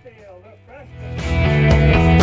Field, the freshman.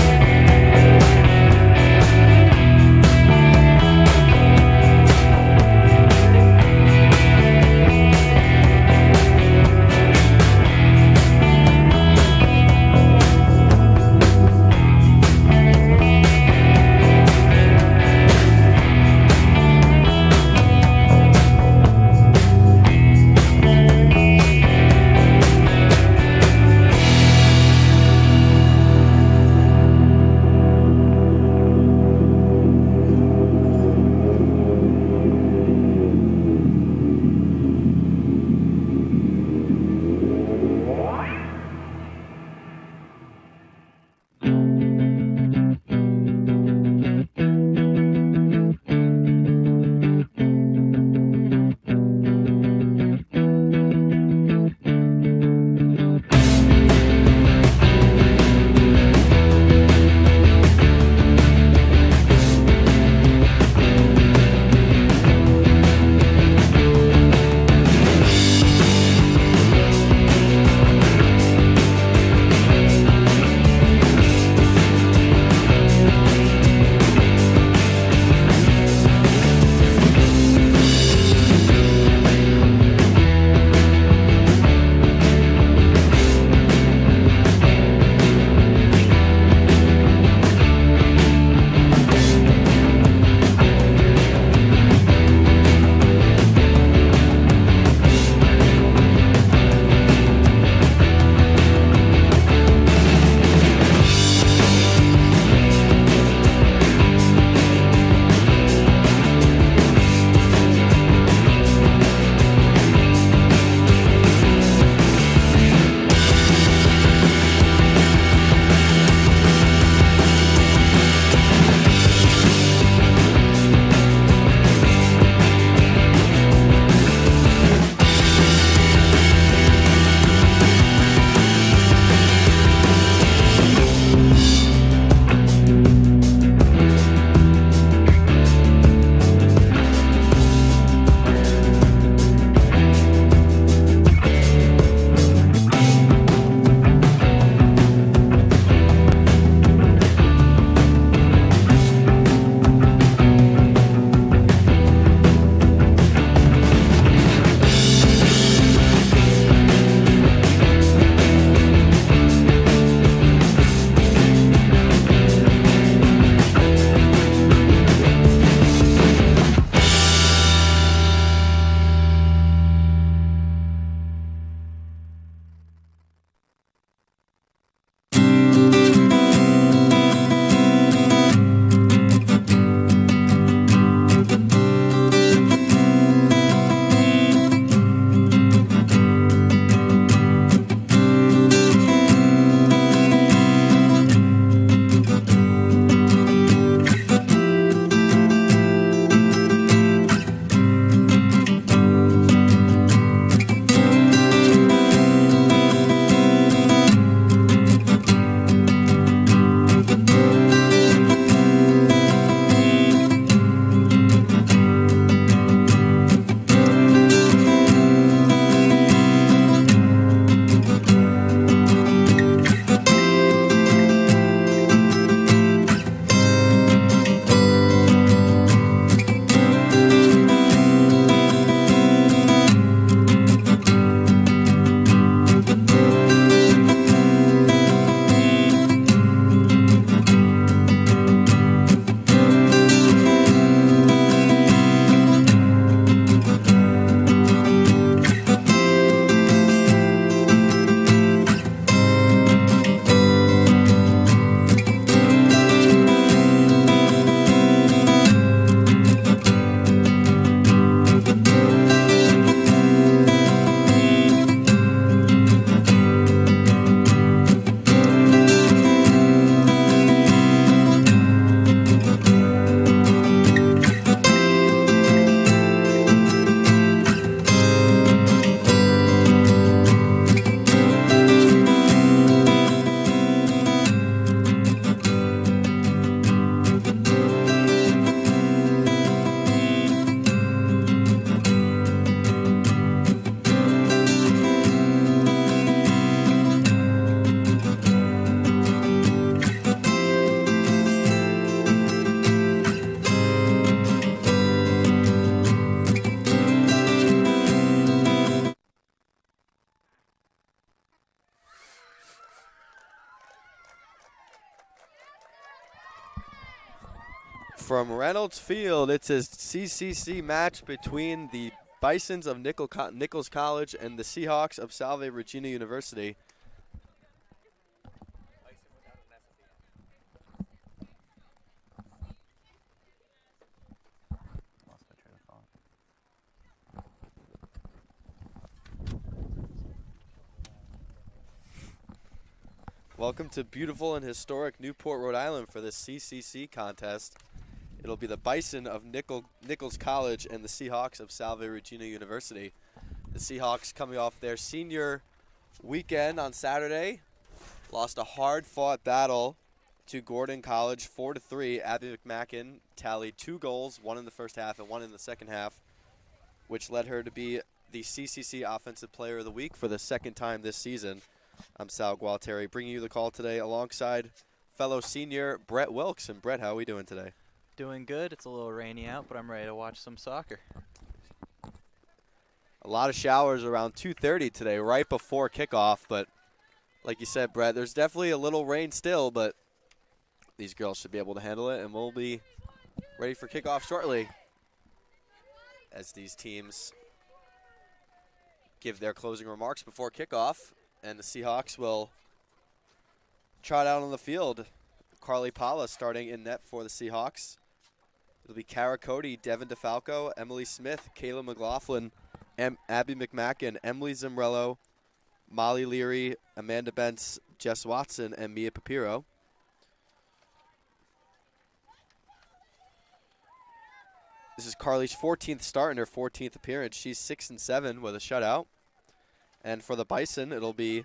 From Reynolds Field, it's a CCC match between the Bisons of Nichols College and the Seahawks of Salve Regina University. Welcome to beautiful and historic Newport, Rhode Island for this CCC contest. It'll be the Bison of Nichols College and the Seahawks of Salve Regina University. The Seahawks coming off their senior weekend on Saturday, lost a hard-fought battle to Gordon College 4-3. Abby McMacken tallied 2 goals, 1 in the first half and 1 in the second half, which led her to be the CCC Offensive Player of the Week for the second time this season. I'm Sal Gualteri, bringing you the call today alongside fellow senior Brett Wilkes. And Brett, how are we doing today? Doing good. It's a little rainy out, but I'm ready to watch some soccer. A lot of showers around 2:30 today, right before kickoff. But like you said, Brett, there's definitely a little rain still, but these girls should be able to handle it, and we'll be ready for kickoff shortly as these teams give their closing remarks before kickoff. And the Seahawks will trot out on the field. Carly Pala starting in net for the Seahawks. It'll be Carah Cote, Devin DeFalco, Emily Smith, Kayla McLaughlin, Abby McMacken, Emily Szemreylo, Molly Leary, Amanda Bentz, Jess Watson, and Mia Papiro. This is Carly's 14th start and her 14th appearance. She's 6-7 with a shutout. And for the Bison, it'll be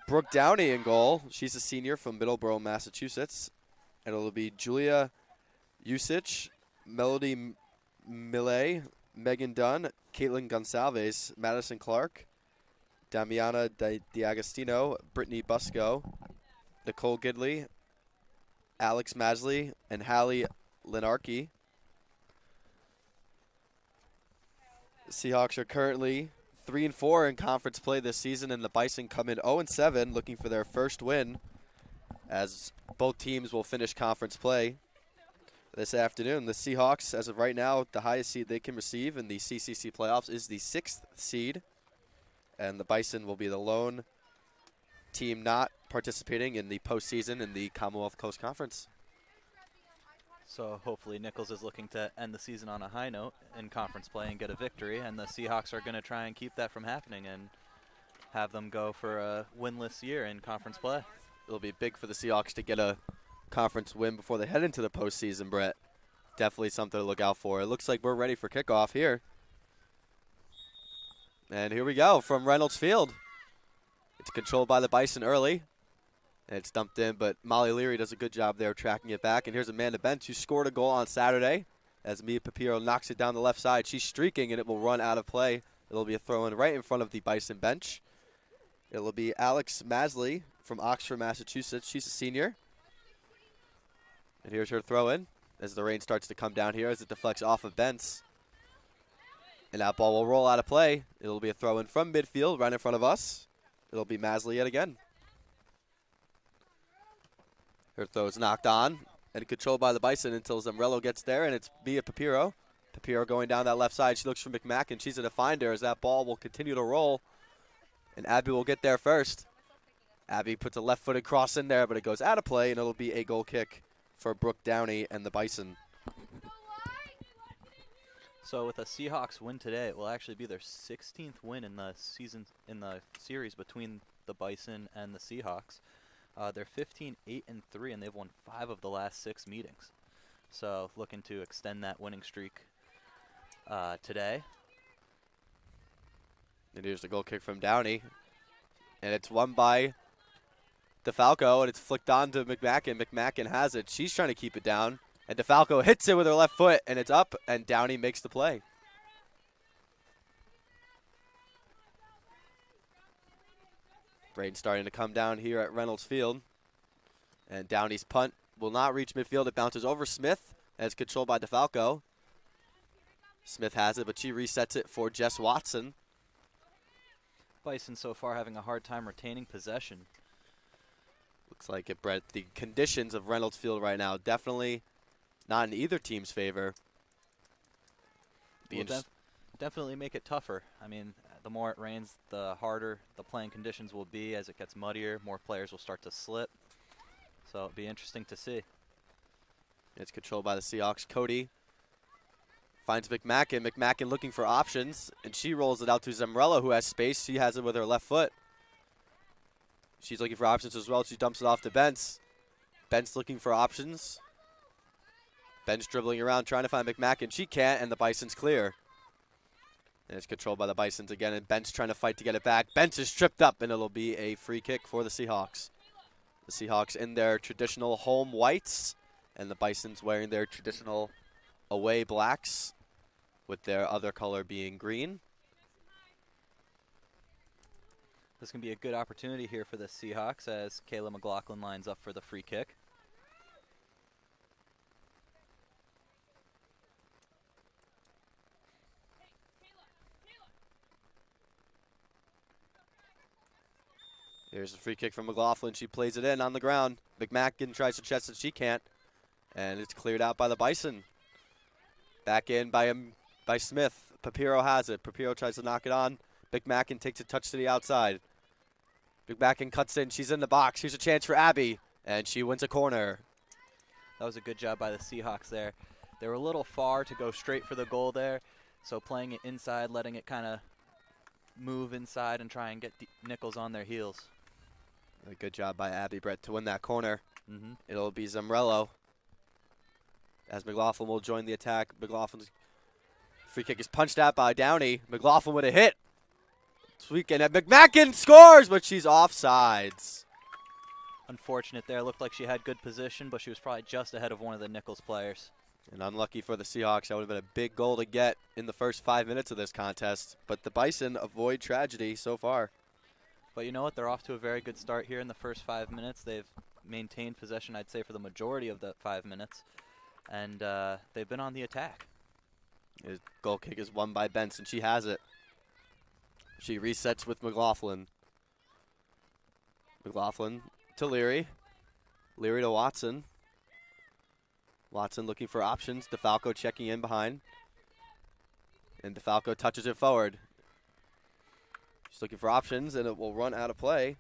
Brooke Downey in goal. She's a senior from Middleborough, Massachusetts. And it'll be Julia Usich, Melody Millet, Megan Dunn, Caitlin Gonsalves, Madison Clark, Damiana D'Agostino, Brittany Busco, Nicole Gidley, Alex Masley, and Hallie Lenarkey. The Seahawks are currently 3-4 in conference play this season, and the Bison come in 0-7, looking for their first win, as both teams will finish conference play this afternoon. The Seahawks, as of right now, the highest seed they can receive in the CCC playoffs is the 6th seed, and the Bison will be the lone team not participating in the postseason in the Commonwealth Coast Conference. So hopefully Nichols is looking to end the season on a high note in conference play and get a victory, and the Seahawks are going to try and keep that from happening and have them go for a winless year in conference play. It'll be big for the Seahawks to get a conference win before they head into the postseason, Brett. Definitely something to look out for. It looks like we're ready for kickoff here. And here we go from Reynolds Field. It's controlled by the Bison early. And it's dumped in, but Molly Leary does a good job there tracking it back. And here's Amanda Bentz, who scored a goal on Saturday as Mia Papiro knocks it down the left side. She's streaking, and it will run out of play. It'll be a throw-in right in front of the Bison bench. It'll be Alex Masley from Oxford, Massachusetts. She's a senior. And here's her throw-in as the rain starts to come down here as it deflects off of Bentz. And that ball will roll out of play. It'll be a throw-in from midfield right in front of us. It'll be Masley yet again. Her throw is knocked on and controlled by the Bison until Szemreylo gets there, and it's Mia Papiro. Papiro going down that left side. She looks for McMacken. She's going to find her as that ball will continue to roll, and Abby will get there first. Abby puts a left-footed cross in there, but it goes out of play, and it'll be a goal kick for Brooke Downey and the Bison. So with a Seahawks win today, it will actually be their 16th win in the season, in the series between the Bison and the Seahawks. They're 15-8-3, and they've won 5 of the last 6 meetings. So looking to extend that winning streak today. And here's the goal kick from Downey. And it's won by DeFalco, and it's flicked on to McMacken. McMacken has it. She's trying to keep it down. And DeFalco hits it with her left foot, and it's up, and Downey makes the play. Rain starting to come down here at Reynolds Field. And Downey's punt will not reach midfield. It bounces over Smith, and it's controlled by DeFalco. Smith has it, but she resets it for Jess Watson. Bison so far having a hard time retaining possession. Looks like it, Brett. The conditions of Reynolds Field right now definitely not in either team's favor. Will definitely make it tougher. I mean, the more it rains, the harder the playing conditions will be. As it gets muddier, more players will start to slip. So it'll be interesting to see. It's controlled by the Seahawks. Cote finds McMacken. McMacken looking for options, and she rolls it out to Szemreylo, who has space. She has it with her left foot. She's looking for options as well. She dumps it off to Bence. Bence looking for options. Bence dribbling around, trying to find McMacken. She can't, and the Bison's clear. And it's controlled by the Bisons again, and Bence trying to fight to get it back. Bence is tripped up, and it'll be a free kick for the Seahawks. The Seahawks in their traditional home whites, and the Bisons wearing their traditional away blacks, with their other color being green. This can be a good opportunity here for the Seahawks as Kayla McLaughlin lines up for the free kick. Here's a free kick from McLaughlin. She plays it in on the ground. McMacken tries to chest it. She can't. And it's cleared out by the Bison. Back in by Smith. Papiro has it. Papiro tries to knock it on. McMacken takes a touch to the outside. McMacken cuts in. She's in the box. Here's a chance for Abby. And she wins a corner. That was a good job by the Seahawks there. They were a little far to go straight for the goal there. So playing it inside, letting it kind of move inside and try and get Nichols on their heels. A good job by Abby Brett to win that corner. Mm-hmm. It'll be Szemreylo as McLaughlin will join the attack. McLaughlin's free kick is punched out by Downey. McLaughlin with a hit. Sweet, and McMacken scores, but she's offsides. Unfortunate there. Looked like she had good position, but she was probably just ahead of one of the Nichols players. And unlucky for the Seahawks. That would have been a big goal to get in the first 5 minutes of this contest. But the Bison avoid tragedy so far. But you know what? They're off to a very good start here in the first 5 minutes. They've maintained possession, I'd say, for the majority of the 5 minutes. And they've been on the attack. His goal kick is won by Benson. She has it. She resets with McLaughlin. McLaughlin to Leary. Leary to Watson. Watson looking for options. DeFalco checking in behind. And DeFalco touches it forward. She's looking for options, and it will run out of play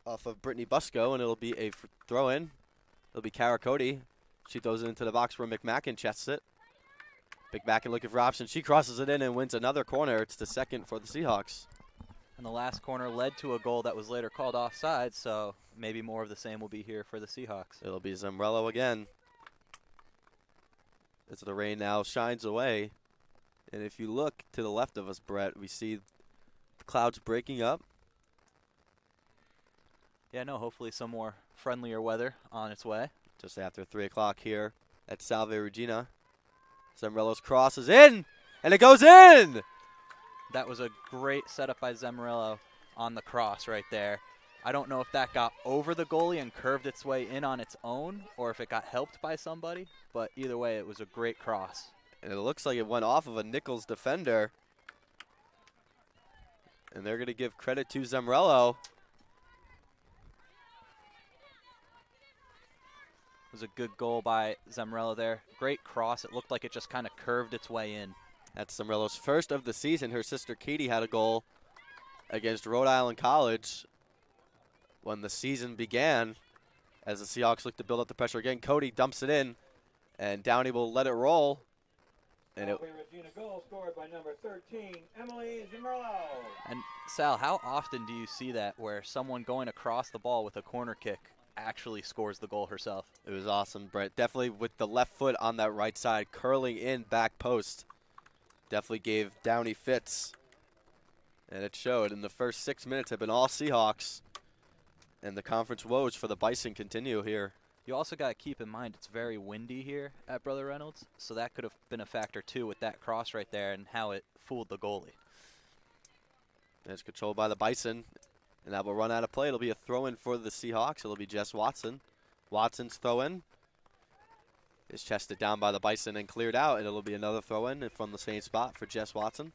off of Brittany Busco, and it'll be a throw-in. It'll be Carah Cote. She throws it into the box where McMacken chests it. McMacken looking for options. She crosses it in and wins another corner. It's the second for the Seahawks. And the last corner led to a goal that was later called offside, so maybe more of the same will be here for the Seahawks. It'll be Szemreylo again. As the rain now shines away. And if you look to the left of us, Brett, we see the clouds breaking up. Yeah, no, hopefully some more friendlier weather on its way. Just after 3 o'clock here at Salve Regina. Szemreylo's cross is in, and it goes in! That was a great setup by Szemreylo on the cross right there. I don't know if that got over the goalie and curved its way in on its own, or if it got helped by somebody, but either way, it was a great cross. And it looks like it went off of a Nichols defender. And they're going to give credit to Szemreylo. It was a good goal by Szemreylo there. Great cross. It looked like it just kind of curved its way in. That's Szemreylo's first of the season. Her sister Katie had a goal against Rhode Island College when the season began. As the Seahawks look to build up the pressure again, Cote dumps it in, and Downey will let it roll. And Salve Regina goal scored by number 13, Emily Szemreylo. And Sal, how often do you see that where someone going across the ball with a corner kick actually scores the goal herself? It was awesome, Brett. Definitely with the left foot on that right side, curling in back post. Definitely gave Downey fits. And it showed. In the first 6 minutes have been all Seahawks. And the conference woes for the Bison continue here. You also got to keep in mind it's very windy here at Brother Reynolds, so that could have been a factor too with that cross right there and how it fooled the goalie. And it's controlled by the Bison, and that will run out of play. It'll be a throw-in for the Seahawks. It'll be Jess Watson. Watson's throw-in is chested down by the Bison and cleared out, and it'll be another throw-in from the same spot for Jess Watson.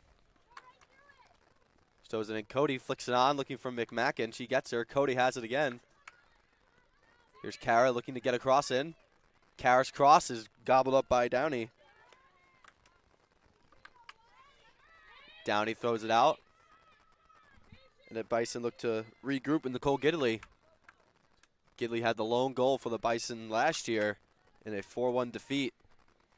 Throws it in. Cote flicks it on, looking for McMacken. She gets her. Cote has it again. Here's Carah looking to get a cross in. Carah's cross is gobbled up by Downey. Downey throws it out. And then Bison look to regroup in Nicole Gidley. Gidley had the lone goal for the Bison last year in a 4-1 defeat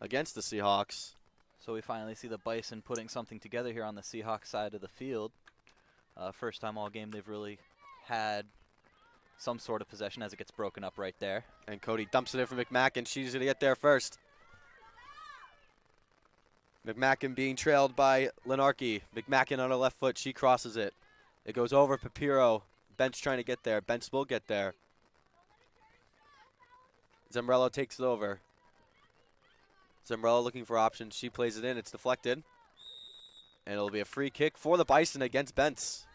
against the Seahawks. So we finally see the Bison putting something together here on the Seahawks side of the field. First time all game they've really had some sort of possession as it gets broken up right there. And Cody dumps it in for McMacken. She's going to get there first. McMacken being trailed by Lenarkey. McMacken on her left foot. She crosses it. It goes over Papiro. Bent's trying to get there. Bent's will get there. Szemreylo takes it over. Szemreylo looking for options. She plays it in. It's deflected. And it'll be a free kick for the Bison against Bent's.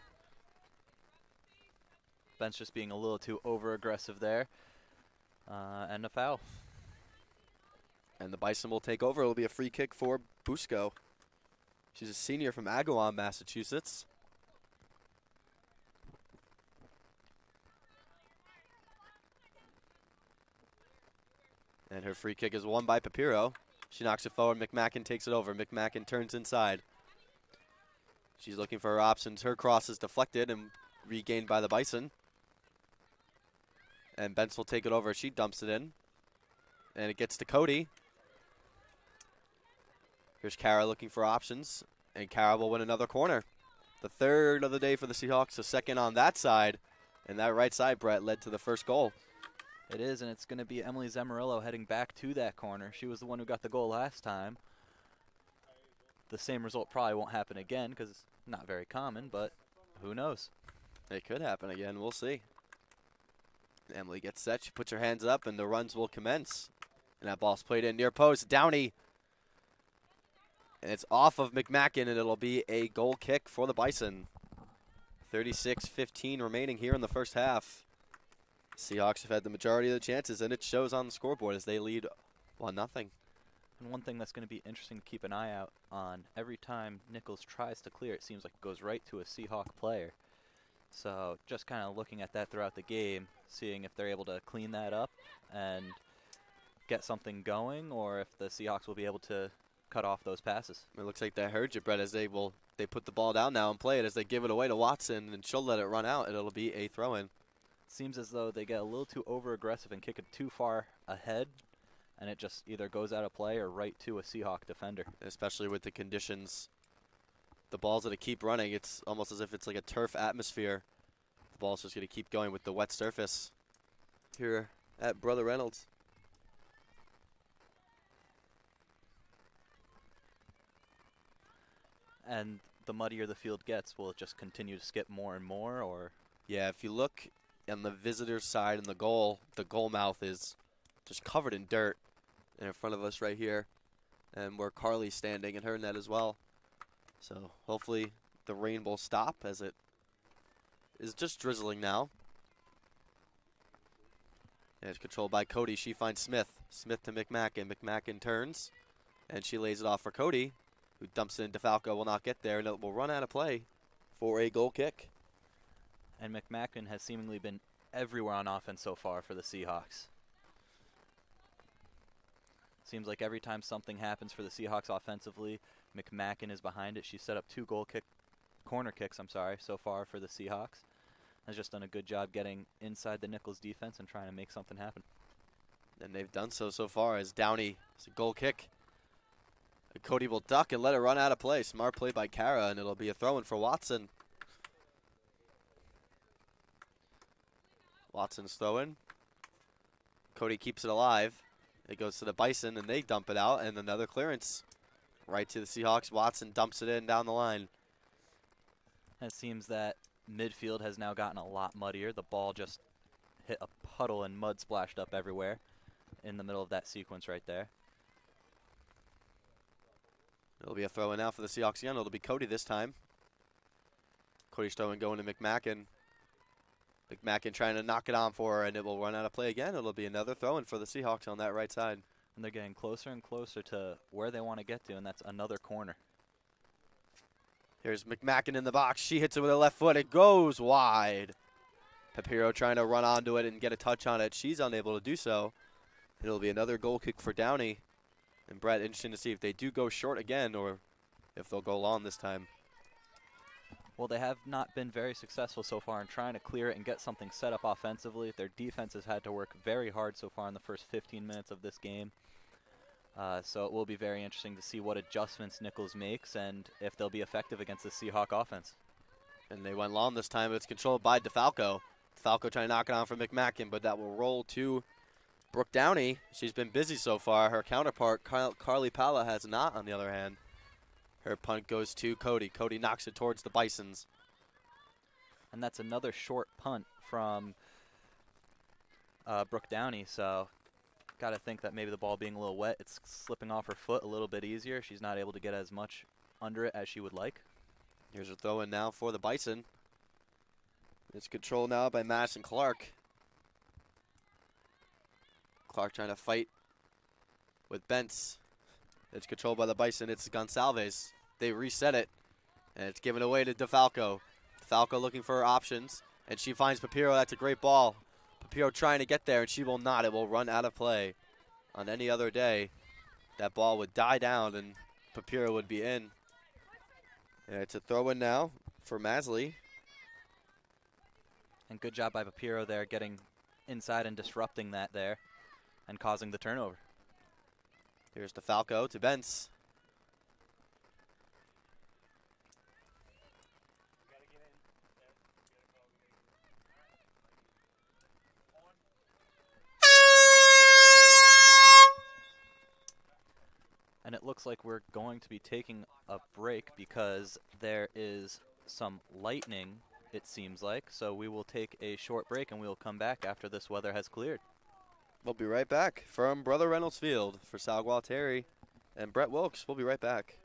Bent's just being a little too over-aggressive there. And a foul. And the Bison will take over. It'll be a free kick for Busco. She's a senior from Agawam, Massachusetts. And her free kick is won by Papiro. She knocks it forward. McMacken takes it over. McMacken turns inside. She's looking for her options. Her cross is deflected and regained by the Bison. And Bentz will take it over. She dumps it in. And it gets to Cody. Here's Carah looking for options. And Carah will win another corner. The third of the day for the Seahawks. The second on that side. And that right side, Brett, led to the first goal. It is, and it's going to be Emily Szemreylo heading back to that corner. She was the one who got the goal last time. The same result probably won't happen again because it's not very common, but who knows? It could happen again. We'll see. Emily gets set. She puts her hands up, and the runs will commence. And that ball's played in near post. Downey. And it's off of McMacken, and it'll be a goal kick for the Bison. 36-15 remaining here in the first half. Seahawks have had the majority of the chances, and it shows on the scoreboard as they lead 1-0. And one thing that's going to be interesting to keep an eye out on, every time Nichols tries to clear, it seems like it goes right to a Seahawk player. So just kind of looking at that throughout the game, seeing if they're able to clean that up and get something going, or if the Seahawks will be able to cut off those passes. It looks like they heard you, Brett, as they put the ball down now and play it as they give it away to Watson, and she'll let it run out, and it'll be a throw-in. Seems as though they get a little too over-aggressive and kick it too far ahead, and it just either goes out of play or right to a Seahawk defender. Especially with the conditions. The ball's going to keep running. It's almost as if it's like a turf atmosphere. The ball's just going to keep going with the wet surface here at Brother Reynolds. And the muddier the field gets, will it just continue to skip more and more, or? Yeah, if you look on the visitor's side in the goal mouth is just covered in dirt. And in front of us right here. And where Carly's standing and her net as well. So hopefully the rain will stop as it is just drizzling now. And it's controlled by Cody. She finds Smith. Smith to McMacken. McMacken turns. And she lays it off for Cody, who dumps it into Falco. Will not get there, and it will run out of play for a goal kick. And McMacken has seemingly been everywhere on offense so far for the Seahawks. Seems like every time something happens for the Seahawks offensively, McMacken is behind it. She set up two corner kicks, so far for the Seahawks. Has just done a good job getting inside the Nichols defense and trying to make something happen. And they've done so far as Downey, it's a goal kick. And Cody will duck and let it run out of play. Smart play by Carah, and it'll be a throw-in for Watson. Watson's throw-in. Cody keeps it alive. It goes to the Bison, and they dump it out, and another clearance right to the Seahawks. Watson dumps it in down the line. It seems that midfield has now gotten a lot muddier. The ball just hit a puddle and mud splashed up everywhere in the middle of that sequence right there. It'll be a throw-in now for the Seahawks again. It'll be Cody this time. Cody's throwing going to McMacken. McMacken trying to knock it on for her, and it will run out of play again. It'll be another throw-in for the Seahawks on that right side. And they're getting closer and closer to where they want to get to, and that's another corner. Here's McMacken in the box. She hits it with her left foot. It goes wide. Papiro trying to run onto it and get a touch on it. She's unable to do so. It'll be another goal kick for Downey. And Brett, interesting to see if they do go short again or if they'll go long this time. Well, they have not been very successful so far in trying to clear it and get something set up offensively. Their defense has had to work very hard so far in the first 15 minutes of this game. So it will be very interesting to see what adjustments Nichols makes and if they'll be effective against the Seahawk offense. And they went long this time. It's controlled by DeFalco. DeFalco trying to knock it on for McMackin, but that will roll to Brooke Downey. She's been busy so far. Her counterpart, Carly Pala, has not, on the other hand. Her punt goes to Cody. Cody knocks it towards the Bisons. And that's another short punt from Brooke Downey. So got to think that maybe the ball being a little wet, it's slipping off her foot a little bit easier. She's not able to get as much under it as she would like. Here's a throw in now for the Bison. It's controlled now by Madison Clark. Clark trying to fight with Bentz. It's controlled by the Bison. It's Gonsalves. They reset it, and it's given away to DeFalco. DeFalco looking for her options, and she finds Papiro. That's a great ball. Papiro trying to get there, and she will not. It will run out of play. On any other day, that ball would die down, and Papiro would be in. And it's a throw-in now for Masley. And good job by Papiro there, getting inside and disrupting that there and causing the turnover. Here's DeFalco to Bentz. And it looks like we're going to be taking a break because there is some lightning, it seems like. So we will take a short break and we will come back after this weather has cleared. We'll be right back from Brother Reynolds Field. For Sal Gualtieri and Brett Wilkes, we'll be right back.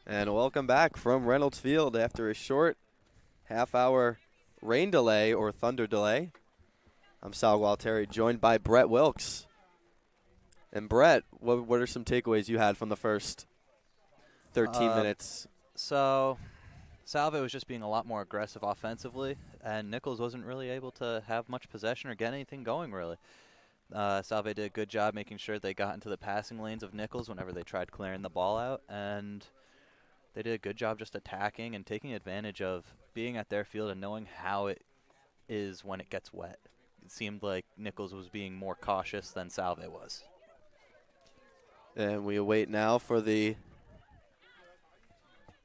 And welcome back from Reynolds Field after a short half-hour rain delay or thunder delay. I'm Sal Gualteri, joined by Brett Wilkes. And Brett, what are some takeaways you had from the first 13 minutes? So Salve was just being a lot more aggressive offensively, and Nichols wasn't really able to have much possession or get anything going, really. Salve did a good job making sure they got into the passing lanes of Nichols whenever they tried clearing the ball out, and they did a good job just attacking and taking advantage of being at their field and knowing how it is when it gets wet. It seemed like Nichols was being more cautious than Salve was. And we await now for the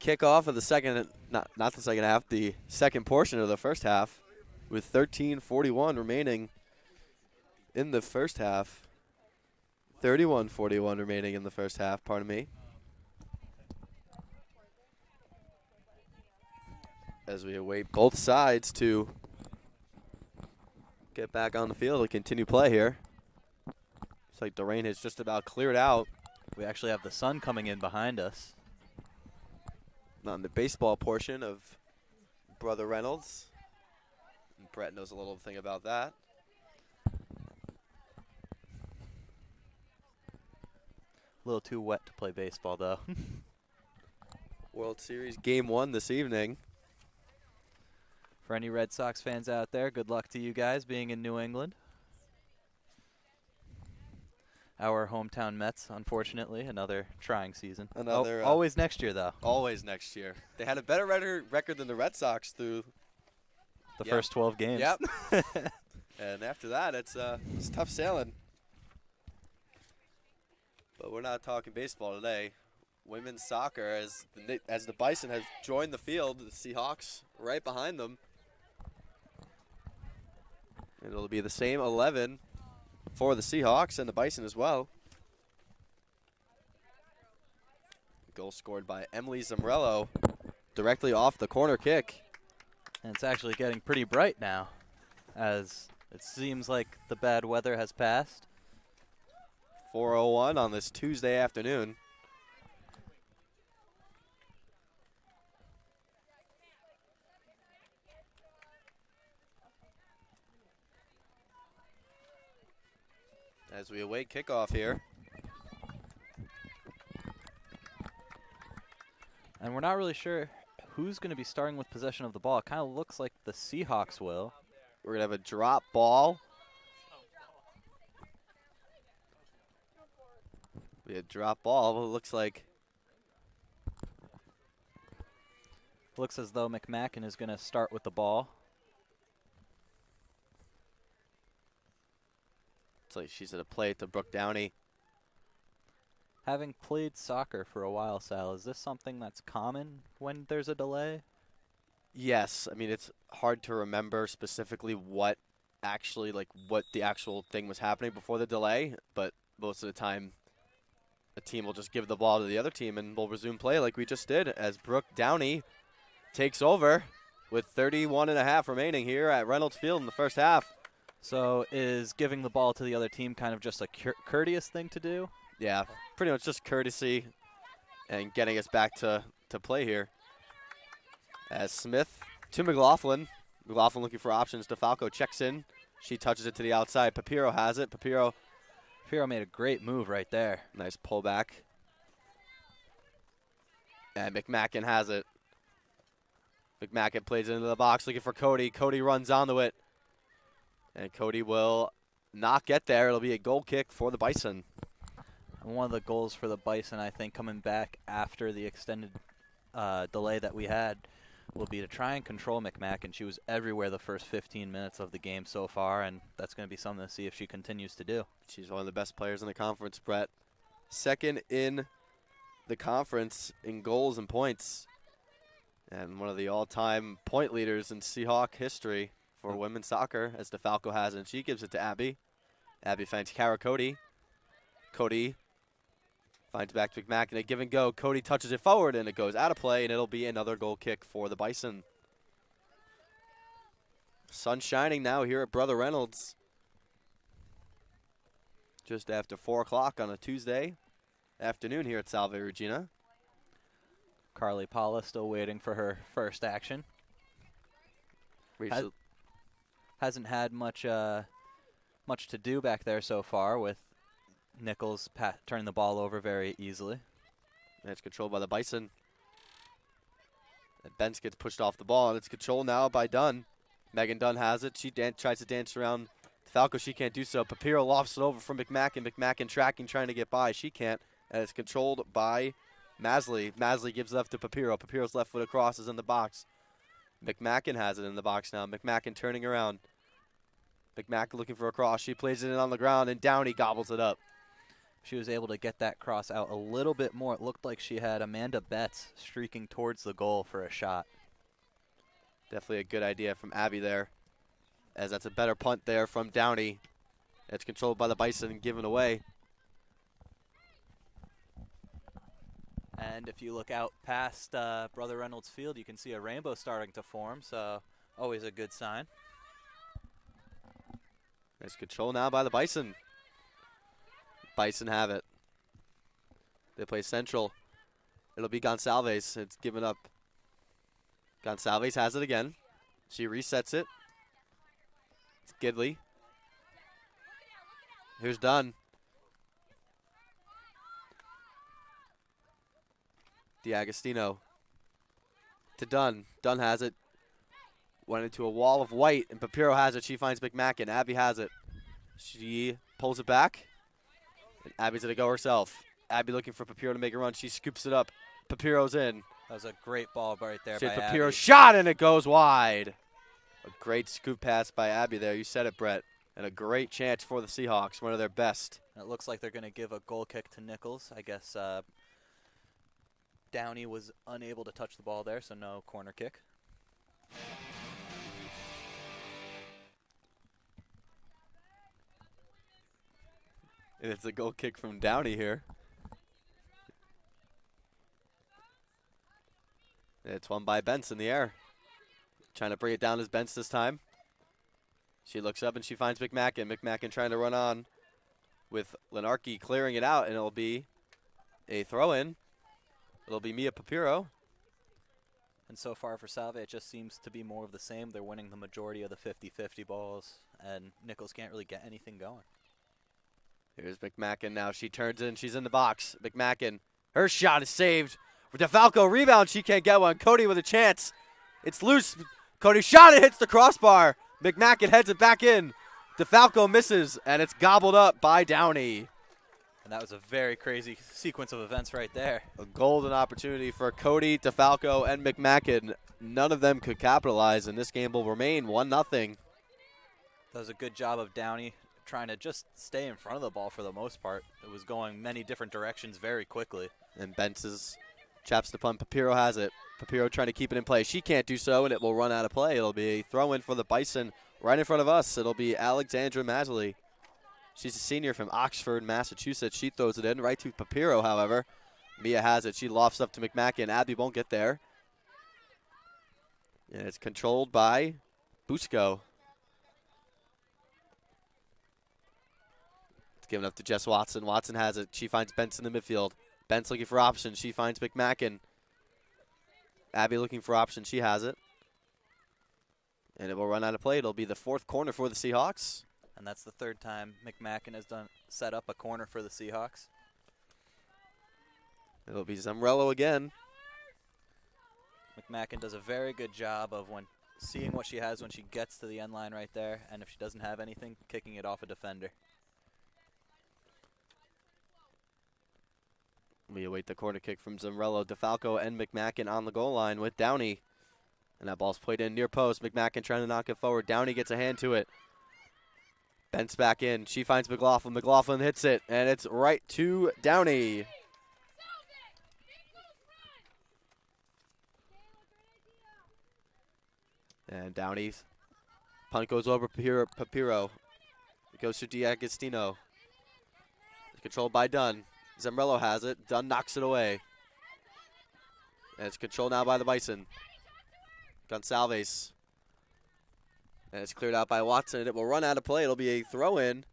kickoff of the second, not the second half, the second portion of the first half, with 13:41 remaining in the first half. 31:41 remaining in the first half, pardon me. As we await both sides to get back on the field and continue play here. It's like the rain has just about cleared out. We actually have the sun coming in behind us. Not in the baseball portion of Brother Reynolds. And Brett knows a little thing about that. A little too wet to play baseball, though. World Series Game 1 this evening. For any Red Sox fans out there, good luck to you guys being in New England. Our hometown Mets, unfortunately, another trying season. Always next year, though. Always next year. They had a better record than the Red Sox through the first 12 games. Yep. And after that, it's tough sailing. But we're not talking baseball today. Women's soccer, as the Bison has joined the field, the Seahawks right behind them. And it'll be the same 11 for the Seahawks and the Bison as well. Goal scored by Emily Szemreylo directly off the corner kick. And it's actually getting pretty bright now, as it seems like the bad weather has passed. 4:01 on this Tuesday afternoon. As we await kickoff here. And we're not really sure who's going to be starting with possession of the ball. It kind of looks like the Seahawks will. We're going to have a drop ball. We had drop ball. It looks like. Looks as though McMacken is going to start with the ball. It's like she's at a play to Brooke Downey. Having played soccer for a while, Sal, is this something that's common when there's a delay? Yes. I mean, it's hard to remember specifically what the actual thing was happening before the delay, but most of the time a team will just give the ball to the other team and we'll resume play like we just did as Brooke Downey takes over with 31.5 remaining here at Reynolds Field in the first half. So is giving the ball to the other team kind of just a courteous thing to do? Yeah, pretty much just courtesy and getting us back to play here. As Smith to McLaughlin. McLaughlin looking for options. DeFalco checks in. She touches it to the outside. Papiro has it. Papiro made a great move right there. Nice pullback. And McMacken has it. McMacken plays it into the box looking for Cody. Cody runs onto it. And Cody will not get there. It'll be a goal kick for the Bison. And one of the goals for the Bison, I think, coming back after the extended delay that we had, will be to try and control McMacken. She was everywhere the first 15 minutes of the game so far, and that's going to be something to see if she continues to do. She's one of the best players in the conference, Brett. Second in the conference in goals and points. And one of the all-time point leaders in Seahawk history for women's soccer, as DeFalco has it. And she gives it to Abby. Abby finds Carah Cote. Cody finds back to McMacken. A give and go. Cody touches it forward, and it goes out of play, and it'll be another goal kick for the Bison. Sun shining now here at Brother Reynolds. Just after 4 o'clock on a Tuesday afternoon here at Salve Regina. Carly Paula still waiting for her first action. Hasn't had much much to do back there so far, with Nichols turning the ball over very easily. And it's controlled by the Bison. And Benz gets pushed off the ball, and it's controlled now by Dunn. Megan Dunn has it. She tries to dance around Falco. She can't do so. Papiro lofts it over from McMacken. McMacken tracking, trying to get by. She can't, and it's controlled by Masley. Masley gives left to Papiro. Papiro's left foot across is in the box. McMacken has it in the box now. McMacken turning around. McMacken looking for a cross. She plays it in on the ground, and Downey gobbles it up. She was able to get that cross out a little bit more. It looked like she had Amanda Betts streaking towards the goal for a shot. Definitely a good idea from Abby there, as that's a better punt there from Downey. It's controlled by the Bison and given away. And if you look out past Brother Reynolds Field, you can see a rainbow starting to form, so always a good sign. It's controlled now by the Bison. Bison have it. They play Central. It'll be Gonsalves. It's given up. Gonsalves has it again. She resets it. It's Gidley. Here's Dunn. DiAgostino to Dunn. Dunn has it. Went into a wall of white, and Papiro has it. She finds McMacken. Abby has it. She pulls it back, and Abby's going to go herself. Abby looking for Papiro to make a run. She scoops it up. Papiro's in. That was a great ball right there by Papiro. Abby. Shot, and it goes wide. A great scoop pass by Abby there. You said it, Brett. And a great chance for the Seahawks, one of their best. It looks like they're going to give a goal kick to Nichols. I guess Downey was unable to touch the ball there, so no corner kick. And it's a goal kick from Downey here. It's won by Bentz in the air. Trying to bring it down as Bentz this time. She looks up and she finds McMacken. McMacken trying to run on with Lenarke clearing it out, and it'll be a throw-in. It'll be Mia Papiro. And so far for Salve, it just seems to be more of the same. They're winning the majority of the 50-50 balls, and Nichols can't really get anything going. Here's McMacken now. She turns in. She's in the box. McMacken. Her shot is saved. DeFalco rebound. She can't get one. Cote with a chance. It's loose. Cote shot it. Hits the crossbar. McMacken heads it back in. DeFalco misses, and it's gobbled up by Downey. And that was a very crazy sequence of events right there. A golden opportunity for Cote, DeFalco, and McMacken. None of them could capitalize, and this game will remain 1-0. That was a good job of Downey trying to just stay in front of the ball for the most part. It was going many different directions very quickly. And Bentz's chaps the punt. Papiro has it. Papiro trying to keep it in play. She can't do so, and it will run out of play. It'll be a throw-in for the Bison right in front of us. It'll be Alexandra Masley. She's a senior from Oxford, Massachusetts. She throws it in right to Papiro, however. Mia has it. She lofts up to McMacken. Abby won't get there. And it's controlled by Busco. It's given up to Jess Watson. Watson has it. She finds Bentz in the midfield. Bentz looking for options. She finds McMacken. Abby looking for options. She has it. And it will run out of play. It'll be the fourth corner for the Seahawks. And that's the third time McMacken has set up a corner for the Seahawks. It'll be Szemreylo again. McMacken does a very good job of seeing what she has when she gets to the end line right there, and if she doesn't have anything, kicking it off a defender. We await the corner kick from Szemreylo. DeFalco and McMacken on the goal line with Downey. And that ball's played in near post. McMacken trying to knock it forward. Downey gets a hand to it. Bentz back in. She finds McLaughlin. McLaughlin hits it, and it's right to Downey. And Downey's punt goes over Papiro. It goes to DiAgostino. It's controlled by Dunn. Szemreylo has it. Dunn knocks it away. And it's controlled now by the Bison. Gonsalves. And it's cleared out by Watson. It will run out of play. It'll be a throw-in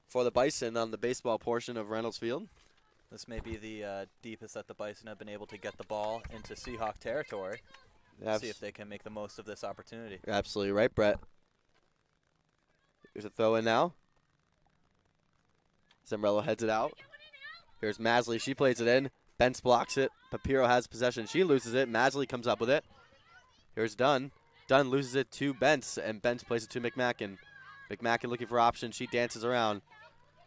for the Bison on the baseball portion of Reynolds Field. This may be the deepest that the Bison have been able to get the ball into Seahawk territory. See if they can make the most of this opportunity. You're absolutely right, Brett. Here's a throw in now. Szemreylo heads it out. Here's Masley. She plays it in. Bence blocks it. Papiro has possession. She loses it. Masley comes up with it. Here's Dunn. Dunn loses it to Bence, and Bence plays it to McMacken. McMacken looking for options. She dances around.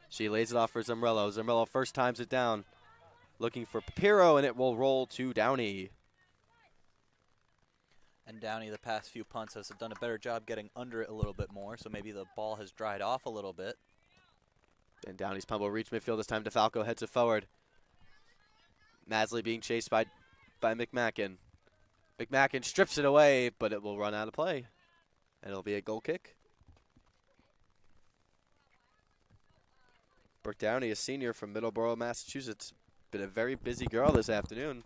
She lays it off for Szemreylo. Szemreylo first times it down. Looking for Papiro, and it will roll to Downey. And Downey, the past few punts, has done a better job getting under it a little bit more, so maybe the ball has dried off a little bit. And Downey's punt will reach midfield this time. DeFalco heads it forward. Masley being chased by McMacken. McMacken strips it away, but it will run out of play. And it'll be a goal kick. Brooke Downey, a senior from Middleborough, Massachusetts. Been a very busy girl this afternoon.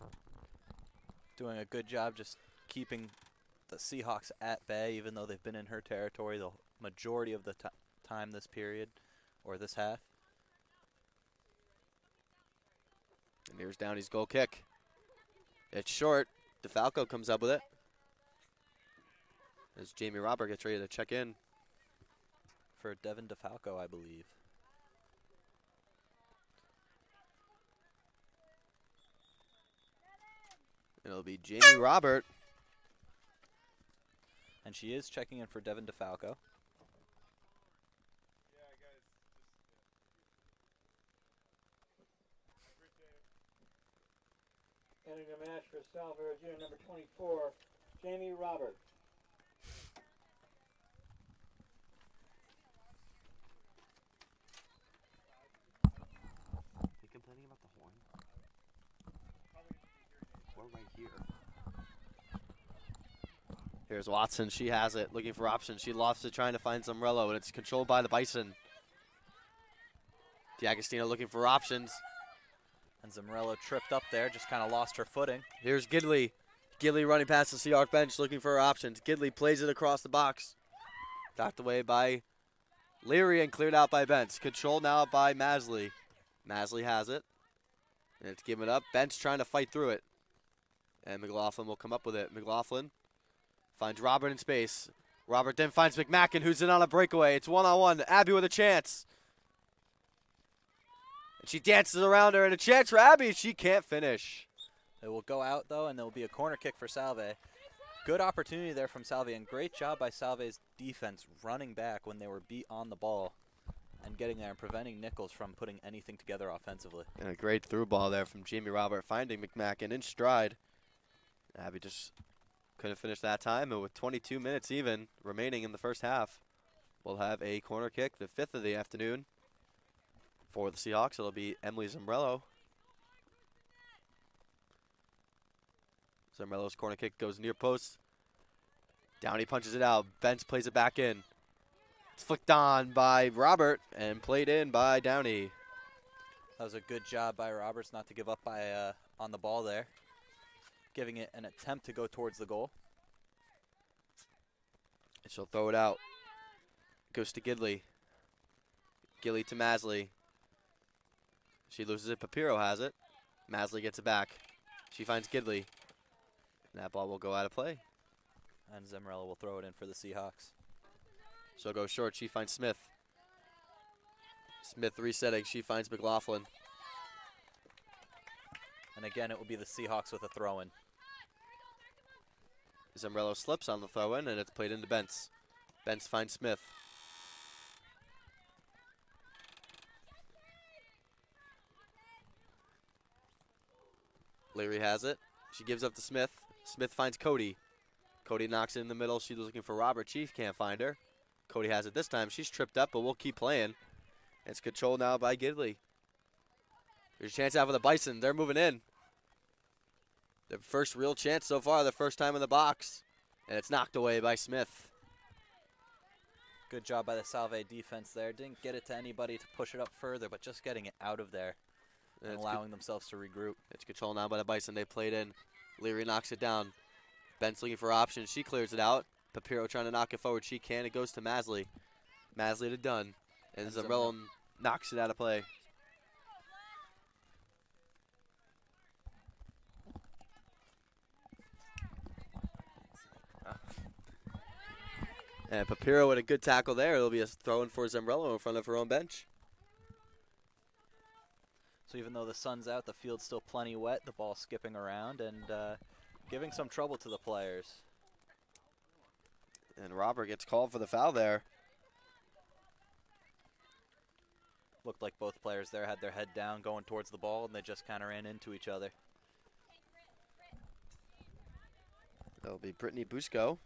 Doing a good job just keeping the Seahawks at bay, even though they've been in her territory the majority of the time this period, or this half. And here's Downey's goal kick. It's short. DeFalco comes up with it. As Jamie Robert gets ready to check in. For Devin DeFalco, I believe. It'll be Jamie Robert. And she is checking in for Devin DeFalco. Entering the match for Salve Regina, number 24, Jamie Robert. You complaining about the horn? We're right here. Here's Watson. She has it, looking for options. She lofts it, trying to find Szemreylo, and it's controlled by the Bison. D'Agostino looking for options. And Szemreylo tripped up there, just kind of lost her footing. Here's Gidley. Gidley running past the Seahawk bench, looking for her options. Gidley plays it across the box. Knocked away by Leary and cleared out by Bence. Controlled now by Masley. Masley has it. And it's given up. Bence trying to fight through it. And McLaughlin will come up with it. McLaughlin finds Robert in space. Robert then finds McMacken, who's in on a breakaway. It's one-on-one. Abby with a chance. And she dances around her, and a chance for Abby. She can't finish. It will go out, though, and there will be a corner kick for Salve. Good opportunity there from Salve, and great job by Salve's defense running back when they were beat on the ball and getting there and preventing Nichols from putting anything together offensively. And a great through ball there from Jamie Robert, finding McMacken in stride. Abby just couldn't finish that time, and with 22 minutes even remaining in the first half, we'll have a corner kick, the fifth of the afternoon. For the Seahawks, it'll be Emily Szemreylo. Zemrelo's corner kick goes near post. Downey punches it out. Bence plays it back in. It's flicked on by Robert and played in by Downey. That was a good job by Roberts not to give up by on the ball there. Giving it an attempt to go towards the goal. And she'll throw it out. Goes to Gidley. Gidley to Masley. She loses it. Papiro has it. Masley gets it back. She finds Gidley. And that ball will go out of play. And Szemreylo will throw it in for the Seahawks. She'll go short. She finds Smith. Smith resetting. She finds McLaughlin. And again, it will be the Seahawks with a throw-in. Zemreylo slips on the throw-in, and it's played into Bence. Bence finds Smith. Leary has it. She gives up to Smith. Smith finds Cody. Cody knocks it in the middle. She's looking for Robert. Chief can't find her. Cody has it this time. She's tripped up, but we'll keep playing. It's controlled now by Gidley. There's a chance out for the Bison. They're moving in. Their first real chance so far, the first time in the box. And it's knocked away by Smith. Good job by the Salve defense there. Didn't get it to anybody to push it up further, but just getting it out of there and allowing themselves to regroup. It's controlled now by the Bison. They played in. Leary knocks it down. Bence looking for options. She clears it out. Papiro trying to knock it forward. She can. It goes to Masley. Masley to Dunn. And Zemreylo knocks it out of play. And Papiro with a good tackle there. It'll be a throw in for Szemreylo in front of her own bench. So even though the sun's out, the field's still plenty wet. The ball skipping around and giving some trouble to the players. And Robert gets called for the foul there. Looked like both players there had their head down going towards the ball, and they just kind of ran into each other. That'll be Brittany Busco.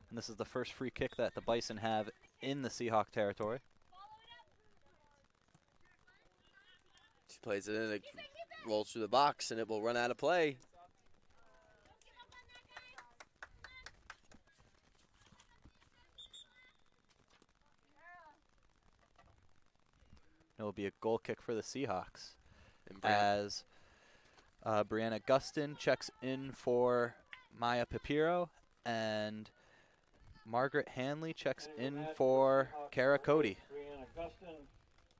And this is the first free kick that the Bison have in the Seahawk territory. She plays it in, it rolls through the box, and it will run out of play. It will be a goal kick for the Seahawks as Brianna Gustin checks in for Maya Papiro, and Margaret Hanley checks in for Carah Cote. Brianna Gustin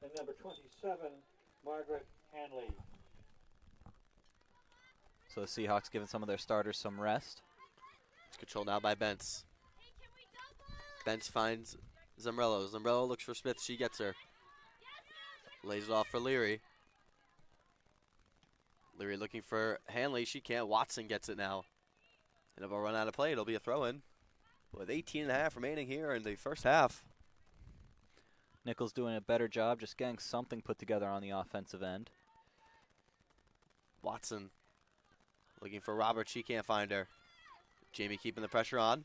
and number 27, Margaret Hanley. So the Seahawks giving some of their starters some rest. It's controlled now by Bentz. Bentz finds Szemreylo. Szemreylo looks for Smith. She gets her. Lays it off for Leary. Leary looking for Hanley. She can't. Watson gets it now. And if it'll run out of play, it'll be a throw-in. With 18.5 remaining here in the first half. Nichols doing a better job just getting something put together on the offensive end. Watson looking for Robert. She can't find her. Jamie keeping the pressure on.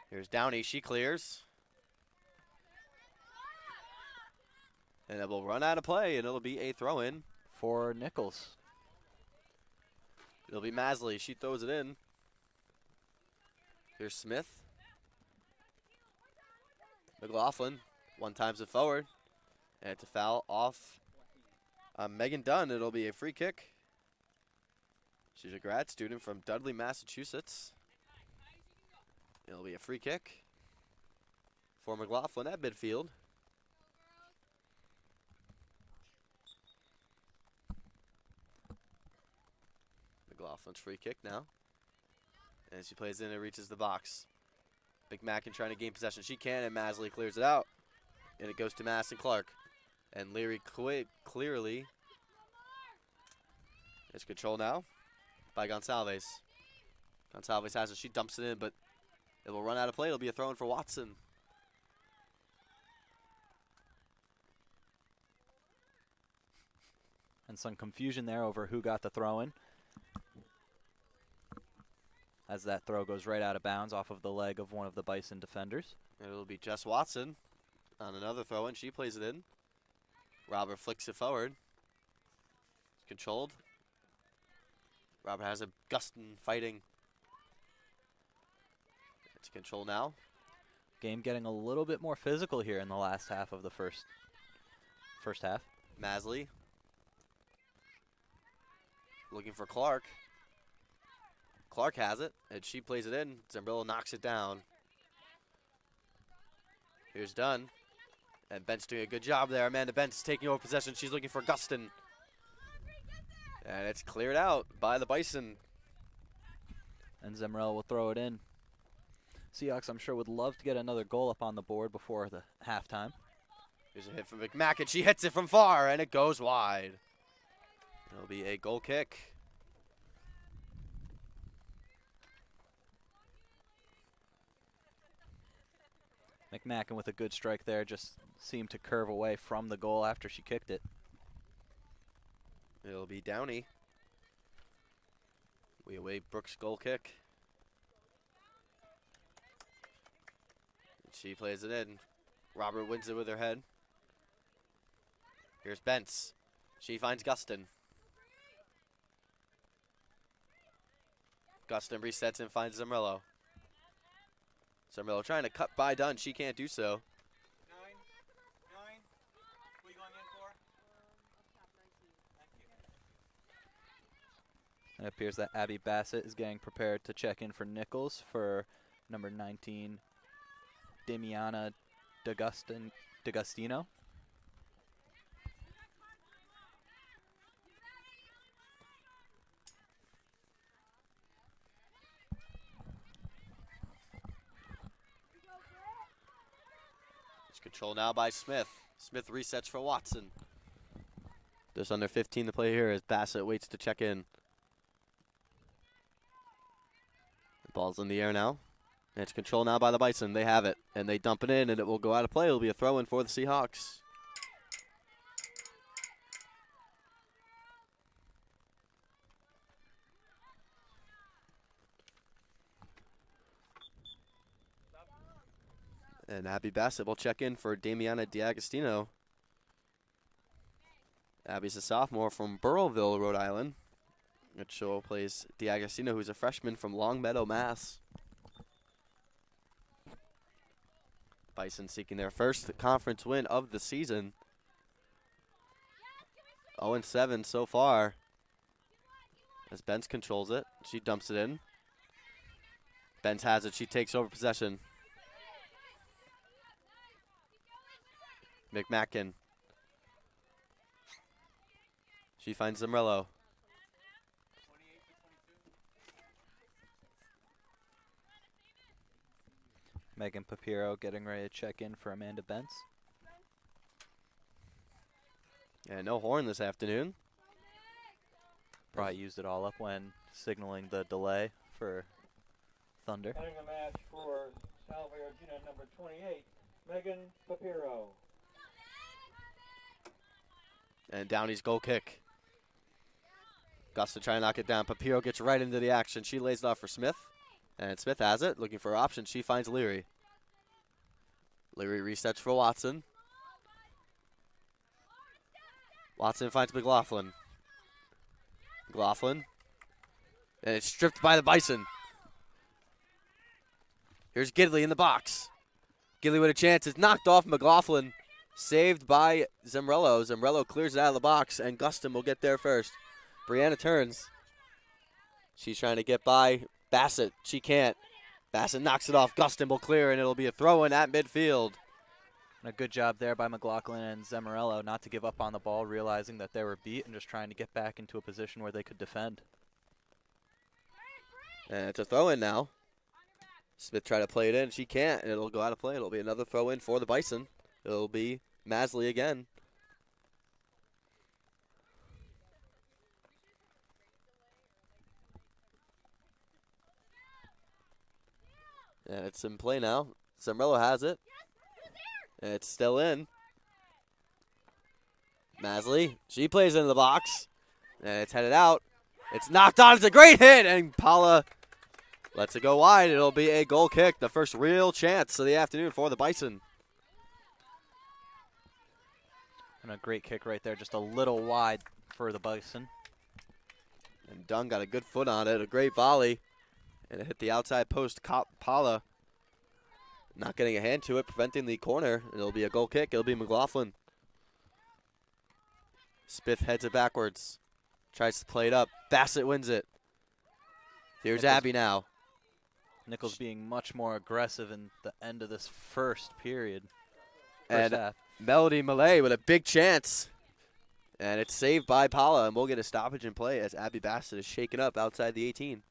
Here's Downey. She clears. And it will run out of play, and it'll be a throw-in for Nichols. It'll be Masley. She throws it in. Here's Smith. McLaughlin. One times it forward. And it's a foul off Megan Dunn. It'll be a free kick. She's a grad student from Dudley, Massachusetts. It'll be a free kick for McLaughlin at midfield. McLaughlin's free kick now. And she plays in and reaches the box. McMacken trying to gain possession. She can, and Masley clears it out. And it goes to Madison Clark. And Leary clearly is controlled now by Gonsalves. Gonsalves has it. She dumps it in, but it will run out of play. It'll be a throw-in for Watson. And some confusion there over who got the throw-in, as that throw goes right out of bounds off of the leg of one of the Bison defenders. And it'll be Jess Watson on another throw-in. She plays it in. Robert flicks it forward. It's controlled. Robert has a Gustin fighting. It's controlled now. Game getting a little bit more physical here in the last half of the first half. Masley looking for Clark. Clark has it, and she plays it in. Szemreylo knocks it down. Here's Dunn. And Bent's doing a good job there. Amanda Bent's taking over possession. She's looking for Gustin. And it's cleared out by the Bison. And Szemreylo will throw it in. Seahawks, I'm sure, would love to get another goal up on the board before the halftime. Here's a hit from McMacken. She hits it from far, and it goes wide. It'll be a goal kick. McMacken with a good strike there, just seemed to curve away from the goal after she kicked it. It'll be Downey. We await Brooks' goal kick. And she plays it in. Robert wins it with her head. Here's Bentz. She finds Gustin. Gustin resets and finds Szemreylo. Szemreylo trying to cut by Dunn. She can't do so. 9. What are you going in for? And it appears that Abby Bassett is getting prepared to check in for Nichols for number 19, Damiana D'Agostino. Control now by Smith. Smith resets for Watson. There's under 15 to play here as Bassett waits to check in. The ball's in the air now. And it's controlled now by the Bison. They have it, and they dump it in, and it will go out of play. It'll be a throw-in for the Seahawks. And Abby Bassett will check in for Damiana D'Agostino. Abby's a sophomore from Burrowville, Rhode Island. Mitchell plays D'Agostino, who's a freshman from Longmeadow, Mass. Bison seeking their first conference win of the season. 0-7 so far. As Benz controls it, she dumps it in. Benz has it, she takes over possession. McMackin. She finds Szemreylo. Megan Papiro getting ready to check in for Amanda Bentz. Yeah, no horn this afternoon. Probably used it all up when signaling the delay for Thunder. Entering the match for Salve Regina number 28, Megan Papiro. And Downey's goal kick. Gus to try and knock it down. Papiro gets right into the action. She lays it off for Smith. And Smith has it. Looking for options. She finds Leary. Leary resets for Watson. Watson finds McLaughlin. McLaughlin. And it's stripped by the Bison. Here's Gidley in the box. Gidley with a chance. It's knocked off McLaughlin. Saved by Szemreylo. Szemreylo clears it out of the box, and Gustin will get there first. Brianna turns. She's trying to get by Bassett. She can't. Bassett knocks it off. Gustin will clear, and it'll be a throw-in at midfield. And a good job there by McLaughlin and Szemreylo not to give up on the ball, realizing that they were beat and just trying to get back into a position where they could defend. And it's a throw-in now. Smith tried to play it in. She can't, and it'll go out of play. It'll be another throw-in for the Bison. It'll be Masley again. And it's in play now. Szemreylo has it. And it's still in. Masley, she plays into the box. And it's headed out. It's knocked on. It's a great hit. And Paula lets it go wide. It'll be a goal kick. The first real chance of the afternoon for the Bison. And a great kick right there. Just a little wide for the Bison. And Dunn got a good foot on it. A great volley. And it hit the outside post. Paula not getting a hand to it, preventing the corner. It'll be a goal kick. It'll be McLaughlin. Smith heads it backwards. Tries to play it up. Bassett wins it. Here's Abby now. Nichols being much more aggressive in the end of this first period. And half. Melody Malay with a big chance. And it's saved by Paula, and we'll get a stoppage in play as Abby Bassett is shaken up outside the 18.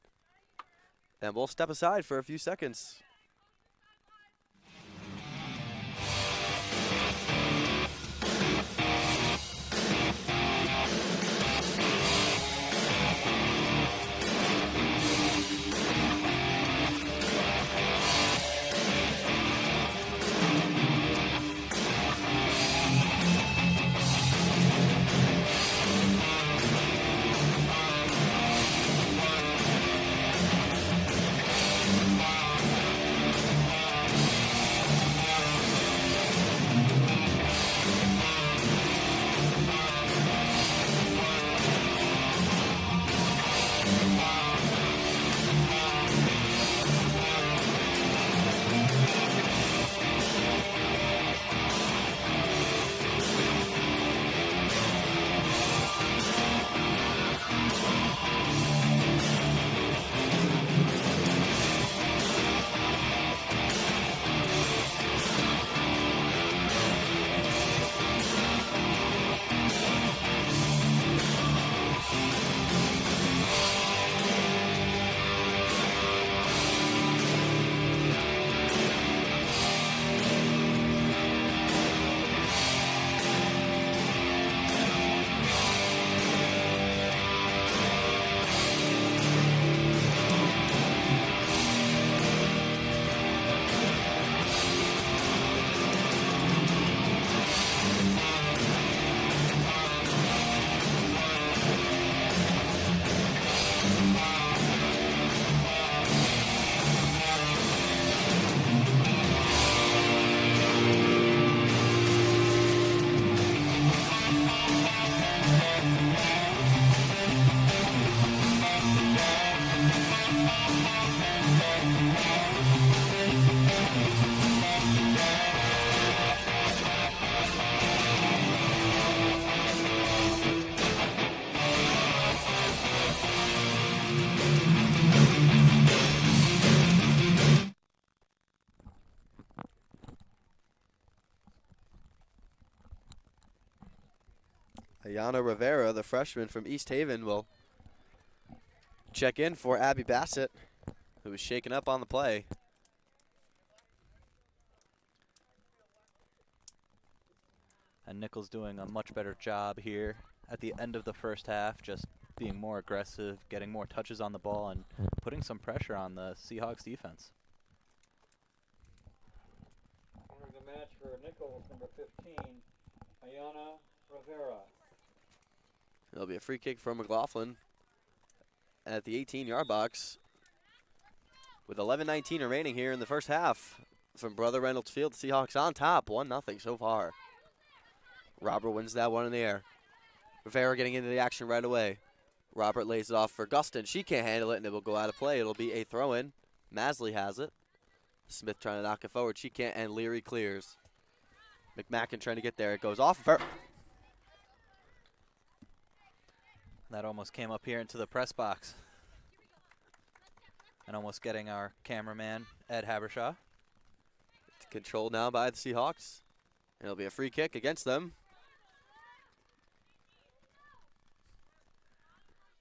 And we'll step aside for a few seconds. Ayana Rivera, the freshman from East Haven, will check in for Abby Bassett, who was shaken up on the play. And Nichols doing a much better job here at the end of the first half, just being more aggressive, getting more touches on the ball, and putting some pressure on the Seahawks defense. Entering the match for Nichols, number 15, Ayana Rivera. It'll be a free kick from McLaughlin at the 18-yard box with 11:19 remaining here in the first half from Brother Reynolds Field. Seahawks on top, 1-0 so far. Robert wins that one in the air. Rivera getting into the action right away. Robert lays it off for Gustin. She can't handle it, and it will go out of play. It'll be a throw-in. Masley has it. Smith trying to knock it forward. She can't, and Leary clears. McMacken trying to get there. It goes off of her. That almost came up here into the press box. And almost getting our cameraman, Ed Habershaw. It's controlled now by the Seahawks. It'll be a free kick against them.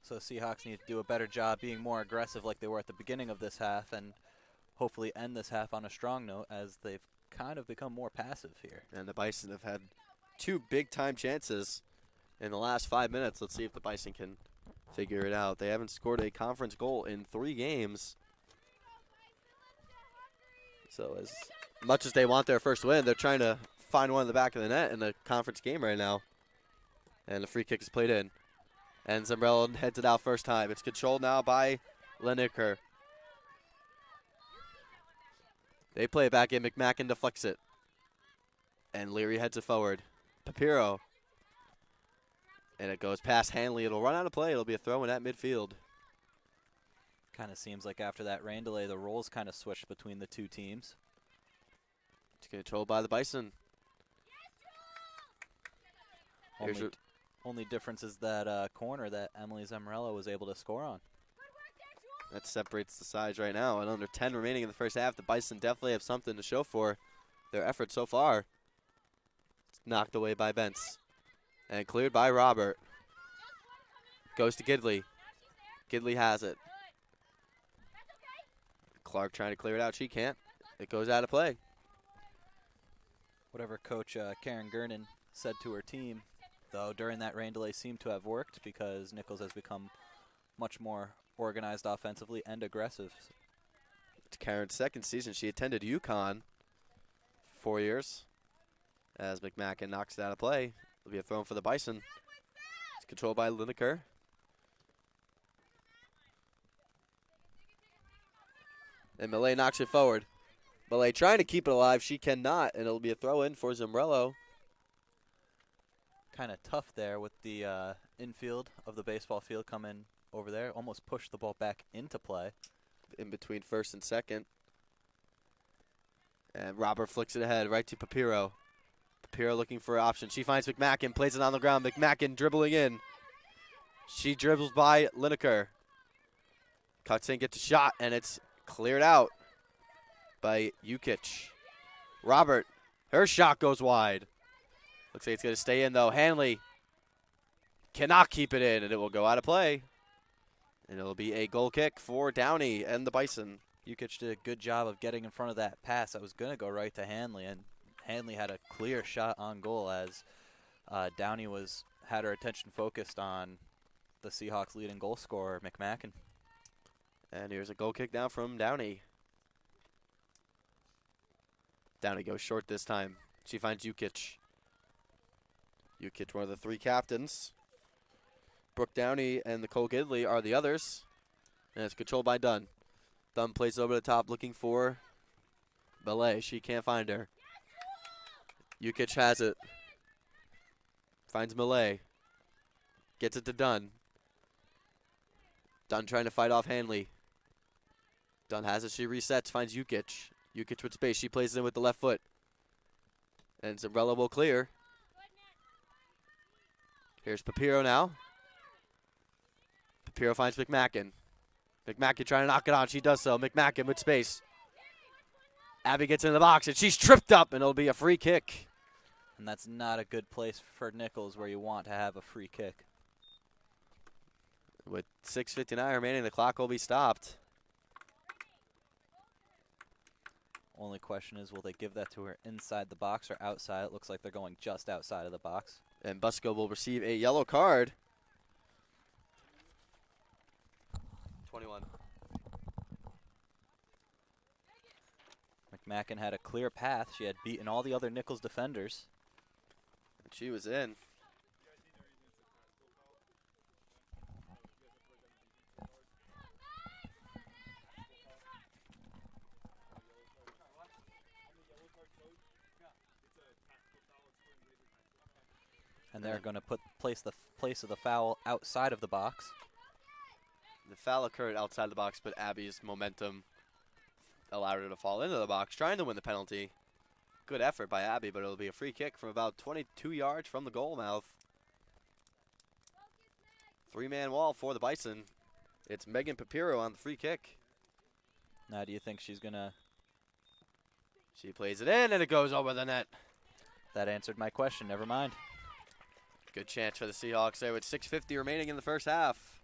So Seahawks need to do a better job being more aggressive like they were at the beginning of this half, and hopefully end this half on a strong note, as they've kind of become more passive here. And the Bison have had 2 big-time chances in the last 5 minutes. Let's see if the Bison can figure it out. They haven't scored a conference goal in 3 games. So as much as they want their first win, they're trying to find one in the back of the net in the conference game right now. And the free kick is played in. And Szemreylo heads it out first time. It's controlled now by Lineker. They play it back in. McMacken deflects it. And Leary heads it forward. Papiro. And it goes past Hanley. It'll run out of play. It'll be a throw in at midfield. Kind of seems like after that rain delay, the roles kind of switched between the two teams. It's controlled by the Bison. Here's your Only difference is that corner that Emily Szemreylo was able to score on. that separates the sides right now. And under 10 remaining in the first half, the Bison definitely have something to show for their effort so far. It's knocked away by Bentz. And cleared by Robert. Goes to Gidley. Gidley has it. Clark trying to clear it out. She can't. It goes out of play. Whatever Coach Karen Gernon said to her team, though, during that rain delay seemed to have worked, because Nichols has become much more organized offensively and aggressive. It's Karen's second season. She attended UConn 4 years. As McMacken knocks it out of play, it'll be a throw for the Bison. It's controlled by Lineker. And Millay knocks it forward. Millay trying to keep it alive. She cannot, and it'll be a throw in for Szemreylo. Kind of tough there with the infield of the baseball field coming over there. Almost pushed the ball back into play. In between first and second. And Robert flicks it ahead right to Papiro. Papiro looking for an option. She finds McMacken, plays it on the ground. McMacken dribbling in. She dribbles by Lineker. Cuts in, gets a shot, and it's cleared out by Ukic. Robert, her shot goes wide. Looks like it's going to stay in, though. Hanley cannot keep it in, and it will go out of play. And it'll be a goal kick for Downey and the Bison. Ukic did a good job of getting in front of that pass that was going to go right to Hanley, and Hanley had a clear shot on goal as Downey had her attention focused on the Seahawks' leading goal scorer, McMacken. And here's a goal kick now from Downey. Downey goes short this time. She finds Ukic. Ukic, one of the 3 captains. Brooke Downey and Nicole Gidley are the others. And it's controlled by Dunn. Dunn plays over the top looking for Belay. She can't find her. Ukic has it. Finds Millay. Gets it to Dunn. Dunn trying to fight off Hanley. Dunn has it. She resets. Finds Ukic. Ukic with space. She plays it in with the left foot. And Szemreylo will clear. Here's Papiro now. Papiro finds McMacken. McMacken trying to knock it on. She does so. McMacken with space. Abby gets in the box, and she's tripped up, and it'll be a free kick. And that's not a good place for Nichols where you want to have a free kick. With 6:59 remaining, the clock will be stopped. Only question is, will they give that to her inside the box or outside? It looks like they're going just outside of the box. And Busco will receive a yellow card. 21. McMacken had a clear path. She had beaten all the other Nichols defenders. And she was in. And they're going to place the place of the foul outside of the box. The foul occurred outside the box, but Abby's momentum allowed her to fall into the box, trying to win the penalty. Good effort by Abby, but it'll be a free kick from about 22 yards from the goal mouth. 3-man wall for the Bison. It's Megan Papiro on the free kick. Now, do you think she's going to... She plays it in, and it goes over the net. That answered my question. Never mind. Good chance for the Seahawks there with 6:50 remaining in the first half.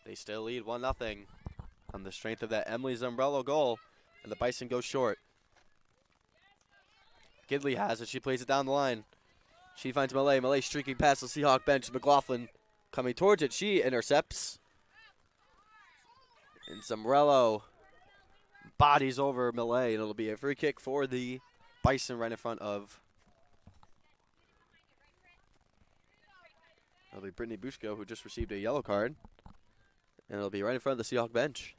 They still lead 1-0 on the strength of that Emily Szemreylo goal, and the Bison go short. Gidley has it. She plays it down the line. She finds Millay. Millay streaking past the Seahawk bench. McLaughlin coming towards it. She intercepts. And Szemreylo bodies over Millay, and it'll be a free kick for the Bison right in front of... It'll be Brittany Busco, who just received a yellow card. And it'll be right in front of the Seahawk bench.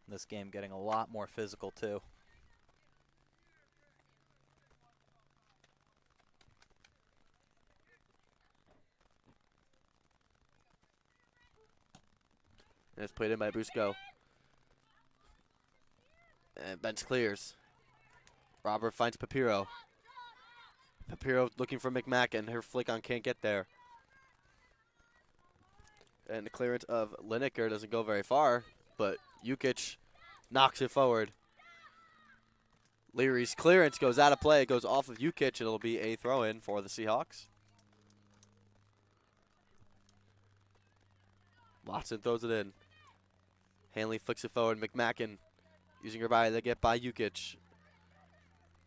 This game getting a lot more physical, too. And it's played in by Busco. And bench clears. Robert finds Papiro. Papiro looking for McMacken. Her flick on can't get there. And the clearance of Lineker doesn't go very far, but Jukic knocks it forward. Leary's clearance goes out of play. It goes off of Jukic. It'll be a throw-in for the Seahawks. Watson throws it in. Hanley flicks it forward. McMacken using her body to get by Jukic.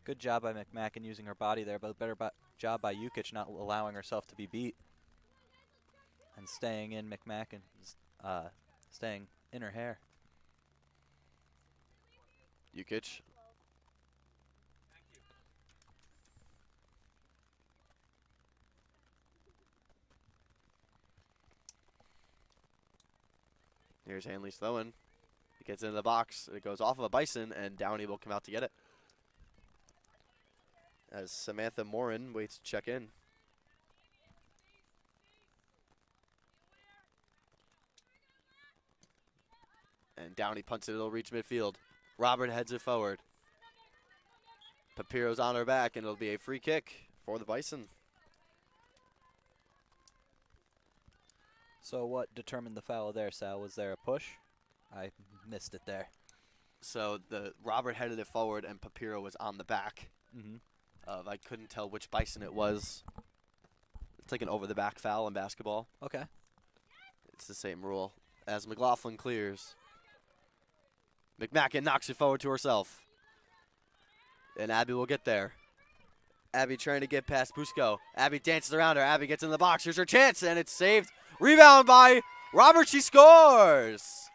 Good job by McMacken using her body there, but better job by Jukic not allowing herself to be beat. And staying in McMacken, staying in her hair. Jukic. Here's Hanley's throwing. It gets into the box. It goes off of a Bison, and Downey will come out to get it. As Samantha Morin waits to check in. And Downey punts it. It'll reach midfield. Robert heads it forward. Papiro's on her back, and it'll be a free kick for the Bison. So what determined the foul there, Sal? Was there a push? I missed it there. So the Robert headed it forward, and Papiro was on the back. I couldn't tell which Bison it was. It's like an over-the-back foul in basketball. Okay. It's the same rule. As McLaughlin clears. McMacken knocks it forward to herself. And Abby will get there. Abby trying to get past Busco. Abby dances around her. Abby gets in the box. Here's her chance, and it's saved. Rebound by Robert. She scores.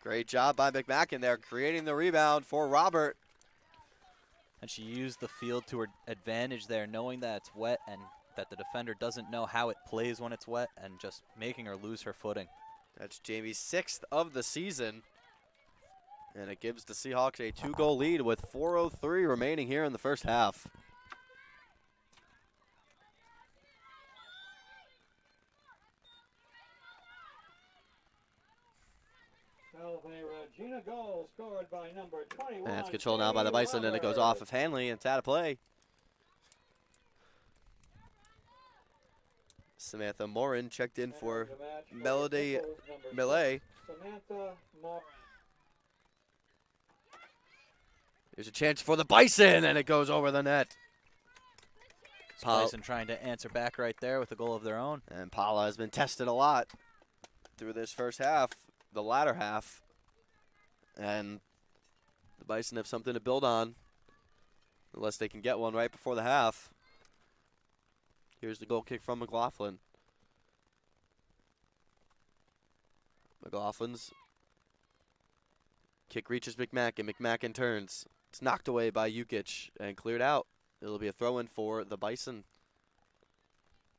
Great job by McMacken there, creating the rebound for Robert. And she used the field to her advantage there, knowing that it's wet and that the defender doesn't know how it plays when it's wet, and just making her lose her footing. That's Jamie's 6th of the season. And it gives the Seahawks a 2-goal lead with 4:03 remaining here in the first half. Salve Regina goal scored by number 21. And it's controlled now by the Bison, and it goes off of Hanley, and it's out of play. Samantha Morin checked in for Melody Millay. Samantha Morin. There's a chance for the Bison, and it goes over the net. Bison trying to answer back right there with a goal of their own. And Paula has been tested a lot through this first half, the latter half. And the Bison have something to build on, unless they can get one right before the half. Here's the goal kick from McLaughlin. McLaughlin's kick reaches McMacken. McMacken turns. It's knocked away by Jukic and cleared out. It'll be a throw-in for the Bison.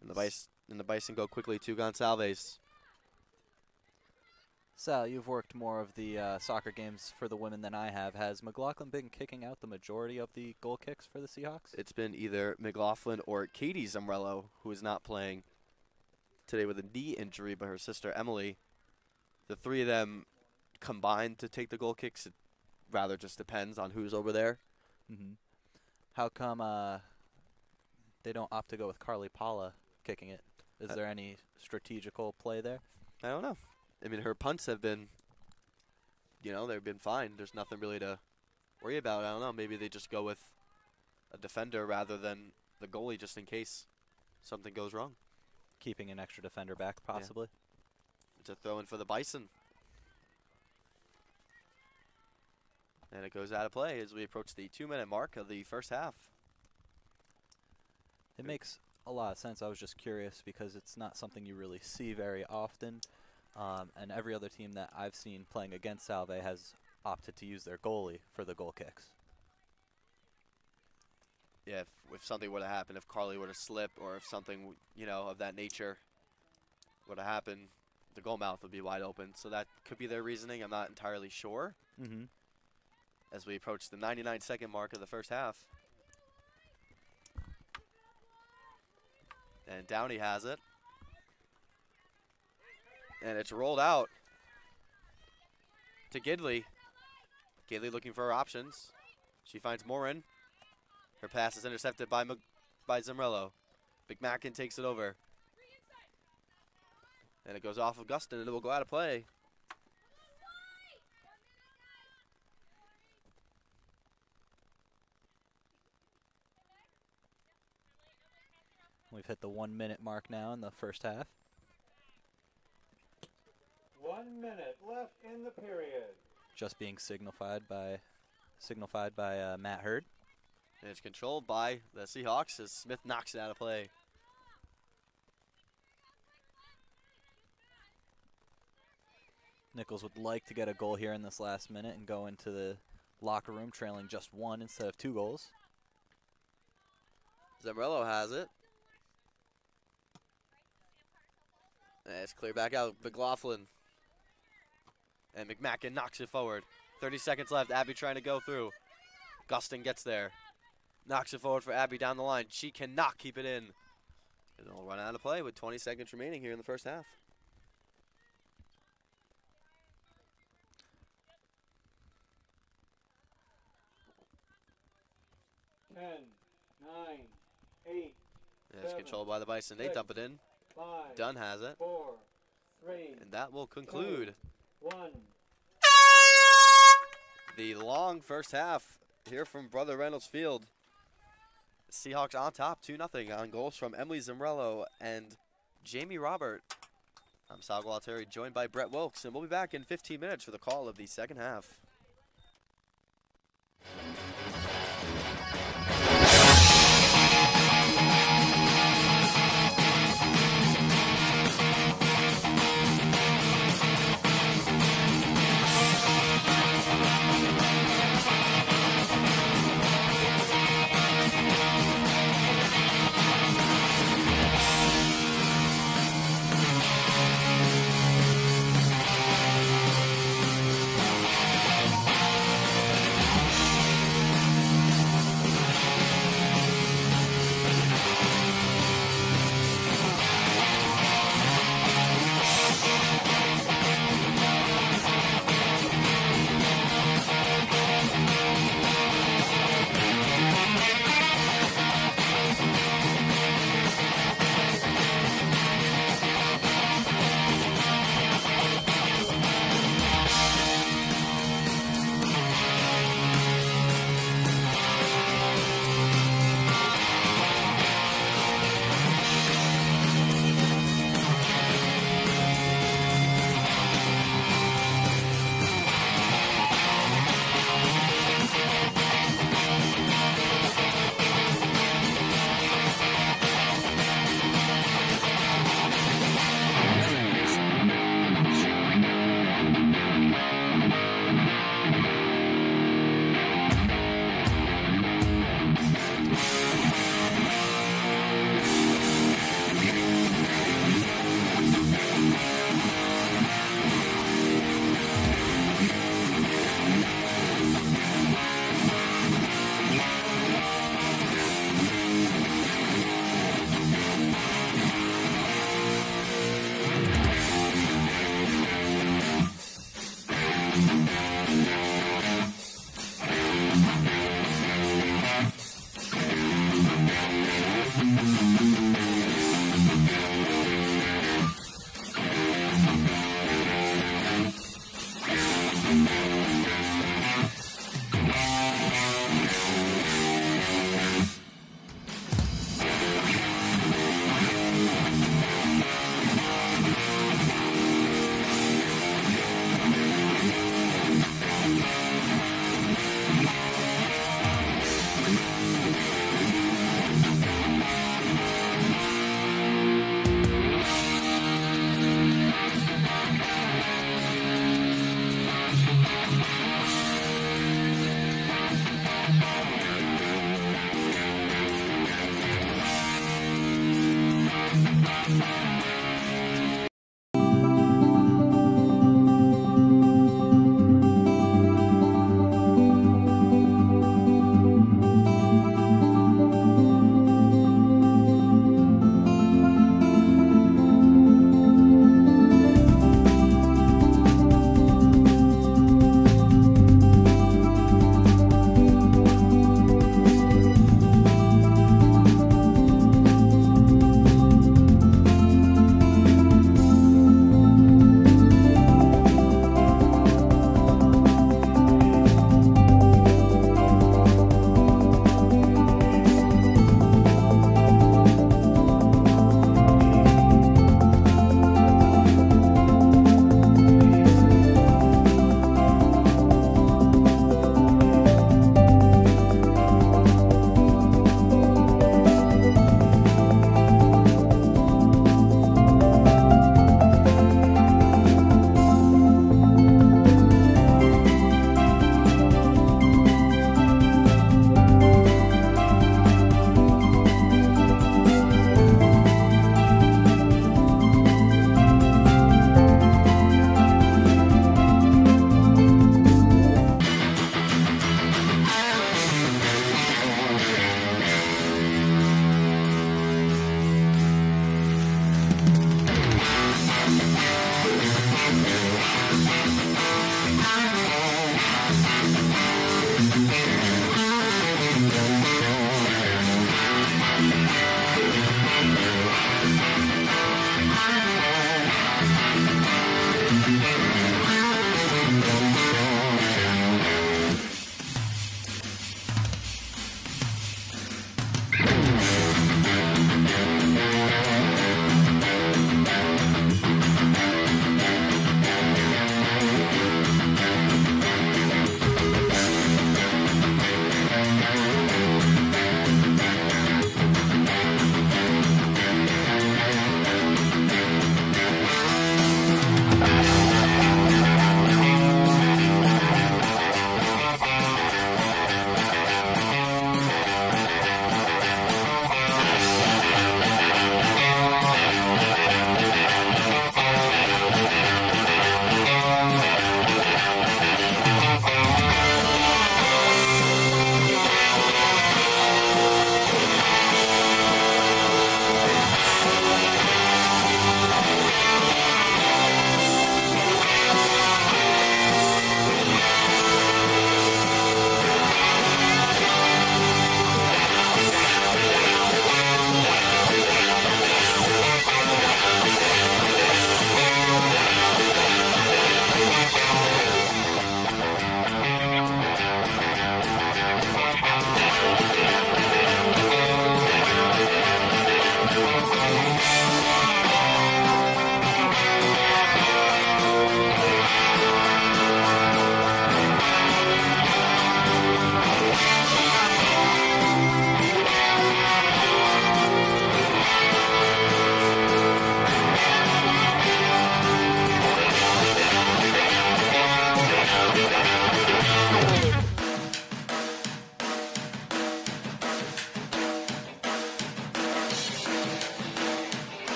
And the Bison go quickly to Gonçalves. Sal, you've worked more of the soccer games for the women than I have. Has McLaughlin been kicking out the majority of the goal kicks for the Seahawks? It's been either McLaughlin or Katie Szemreylo, who is not playing today with a knee injury, but her sister Emily. The three of them combined to take the goal kicks. It rather just depends on who's over there. Mm-hmm. How come they don't opt to go with Carly Paula kicking it? Is there any strategical play there? I don't know. I mean, her punts have been, they've been fine. There's nothing really to worry about. I don't know. Maybe they just go with a defender rather than the goalie just in case something goes wrong. Keeping an extra defender back, possibly. Yeah. It's a throw-in for the Bison. And it goes out of play as we approach the 2-minute mark of the first half. It makes a lot of sense. I was just curious because it's not something you really see very often. And every other team that I've seen playing against Salve has opted to use their goalie for the goal kicks. Yeah, if something were to happen, if Carly were to slip or if something, of that nature were to happen, the goal mouth would be wide open. So that could be their reasoning. I'm not entirely sure. Mm-hmm. As we approach the 99-second mark of the first half. And Downey has it. And it's rolled out to Gidley. Gidley looking for her options. She finds Morin. Her pass is intercepted by Szemreylo. McMacken takes it over. And it goes off of Gustin, and it will go out of play. We've hit the 1-minute mark now in the first half. 1 minute left in the period. Just being signified by Matt Hurd. And it's controlled by the Seahawks as Smith knocks it out of play. Nichols would like to get a goal here in this last minute and go into the locker room trailing just 1 instead of 2 goals. Szemreylo has it. And it's cleared back out. McLaughlin. And McMacken knocks it forward. 30 seconds left. Abby trying to go through. Gustin gets there. Knocks it forward for Abby down the line. She cannot keep it in. And it'll run out of play with 20 seconds remaining here in the first half. Ten, 9, 8. And it's controlled by the Bison. They dump it in. 5. Dunn has it. 4, 3. And that will conclude 1. the long first half here from Brother Reynolds Field. Seahawks on top 2-0 on goals from Emily Szemreylo and Jamie Robert. I'm Sal Gualteri, joined by Brett Wilkes, and we'll be back in 15 minutes for the call of the second half.